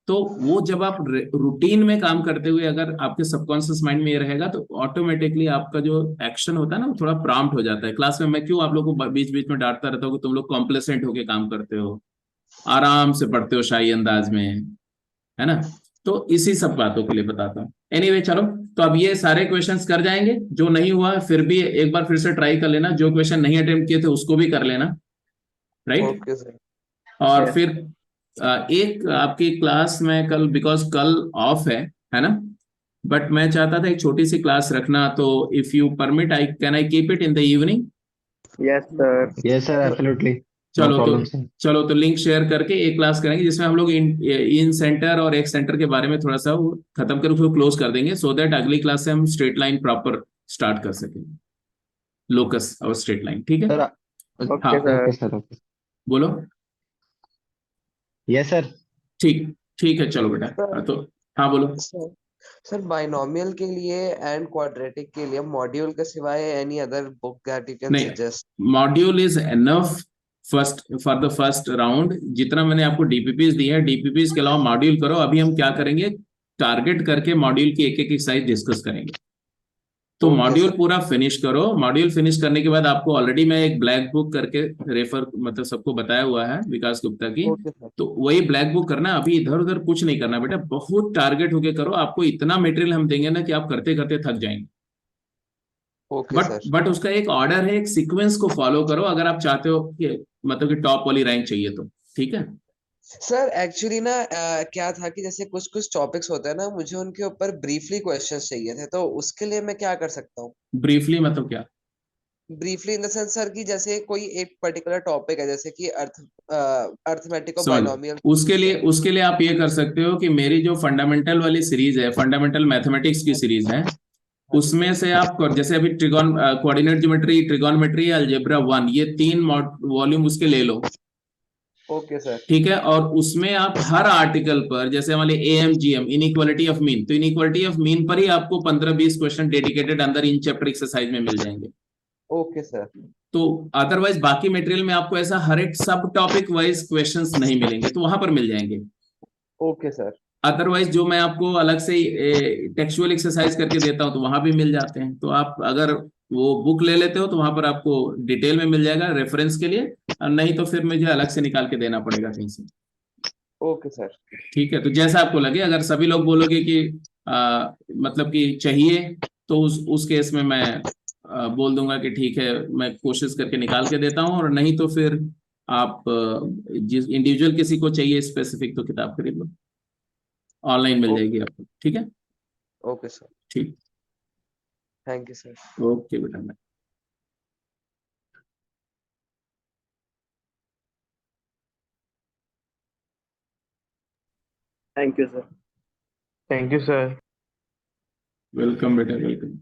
तो वो जब आप रूटीन में काम करते हुए अगर आपके सबकॉन्शियस माइंड में ये रहेगा तो ऑटोमेटिकली आपका जो एक्शन होता है ना वो थोड़ा प्रॉम्प्ट हो जाता है। क्लास में मैं क्यों आप लोगों को बीच बीच में डांटता रहता हूँ कि तुम लोग कॉम्प्लेसेंट होके काम करते हो, आराम से पढ़ते हो शाही अंदाज में, है ना? तो इसी सब बातों के लिए बताता हूँ। एनीवे चलो, तो अब ये सारे क्वेश्चंस कर जाएंगे। जो नहीं हुआ फिर भी एक बार फिर से ट्राई कर लेना, जो क्वेश्चन नहीं अटेम्प्ट किए थे उसको भी कर लेना, राइट? Okay sir. और Yes. फिर एक आपकी क्लास में कल, बिकॉज कल ऑफ है ना, बट मैं चाहता था एक छोटी सी क्लास रखना, तो if you permit I can I keep it in the evening? Yes sir. Yes sir, absolutely, no चलो तो, प्रॉब्लम सर। चलो तो लिंक शेयर करके एक क्लास करेंगे जिसमें हम लोग इन सेंटर और एक सेंटर के बारे में थोड़ा सा वो खत्म कर उसको क्लोज कर देंगे, सो दैट अगली क्लास से हम स्ट्रेट लाइन प्रॉपर स्टार्ट कर सकेंगे, लोकस और स्ट्रेट लाइन, ठीक है? सर हाँ Okay sir. Okay sir, okay. बोलो। Yes sir. ठीक, ठीक है, चलो बेटा। सर तो हाँ बोलो। सर सर बाइनोमियल के लिए एंड क्वाड्रेटिक के लिए मॉड्यूल के सिवाय any other book that you can नहीं, suggest? Module is enough first for the first round. जितना मैंने आपको डीपीपीज दिए हैं, डीपीपीज के अलावा मॉड्यूल करो। अभी हम क्या करेंगे, टारगेट करके मॉड्यूल की एक एक एक्सरसाइज डिस्कस करेंगे। तो ओके मॉड्यूल सर। पूरा फिनिश करो। मॉड्यूल फिनिश करने के बाद आपको ऑलरेडी मैं एक ब्लैक बुक करके रेफर मतलब सबको बताया हुआ है, विकास गुप्ता की। Okay sir. तो वही ब्लैक बुक करना। अभी इधर उधर कुछ नहीं करना बेटा, बहुत टारगेट होके करो। आपको इतना मटेरियल हम देंगे ना कि आप करते करते थक जाएंगे। Okay but sir. बट उसका एक ऑर्डर है, एक सीक्वेंस को फॉलो करो अगर आप चाहते हो कि मतलब कि टॉप वाली रैंक चाहिए तो। ठीक है। सर एक्चुअली ना क्या था कि जैसे कुछ कुछ टॉपिक्स होते हैं ना, मुझे उनके ऊपर ब्रीफली क्वेश्चंस चाहिए थे, तो उसके लिए मैं क्या कर सकता हूँ? ब्रीफली मतलब क्या? Briefly in the sense sir कि जैसे कोई एक पर्टिकुलर टॉपिक है, जैसे कि अर्थमेटिक और समझ। बाइनोमियल उसके लिए है। उसके लिए आप ये कर सकते हो कि मेरी जो फंडामेंटल वाली सीरीज है, फंडामेंटल मैथमेटिक्स की सीरीज है, हाँ जी उसमें सर। से आप जैसे अभी ट्रिगोन कोऑर्डिनेट ज्योमेट्री, ट्रिगोनोमेट्री, अलजेब्रा 1, ये 3 वॉल्यूम उसके ले लो। Okay sir. ठीक है। और उसमें आप हर आर्टिकल पर, जैसे हमारे एएमजीएम, इनइक्वालिटी ऑफ मीन, तो इनइक्वालिटी ऑफ मीन पर ही आपको 15-20 क्वेश्चन डेडिकेटेड अंदर इन चैप्टर एक्सरसाइज में मिल जाएंगे। Okay sir. तो अदरवाइज बाकी मटेरियल में आपको ऐसा हर एक सब टॉपिक वाइज क्वेश्चंस नहीं मिलेंगे, तो वहां पर मिल जाएंगे। Okay sir. अदरवाइज जो मैं आपको अलग से टेक्सचुअल एक्सरसाइज करके देता हूं तो वहां भी मिल जाते हैं। तो आप अगर वो बुक ले लेते हो तो वहां पर आपको डिटेल में मिल जाएगा रेफरेंस के लिए, और नहीं तो फिर मुझे अलग से निकाल के देना पड़ेगा कहीं से। Okay sir. ठीक है। तो जैसा आपको लगे, अगर सभी लोग बोलोगे कि मतलब कि चाहिए, तो उस केस में मैं बोल दूंगा कि ठीक है, मैं कोशिश करके निकाल के देता हूँ। और नहीं तो फिर आप जिस इंडिविजुअल किसी को चाहिए स्पेसिफिक, तो किताब खरीद लो, ऑनलाइन मिल जाएगी आपको। ठीक है। Okay sir. ठीक। Thank you sir. ओके बेटा। Thank you sir. Thank you, sir. Welcome बेटा, वेलकम।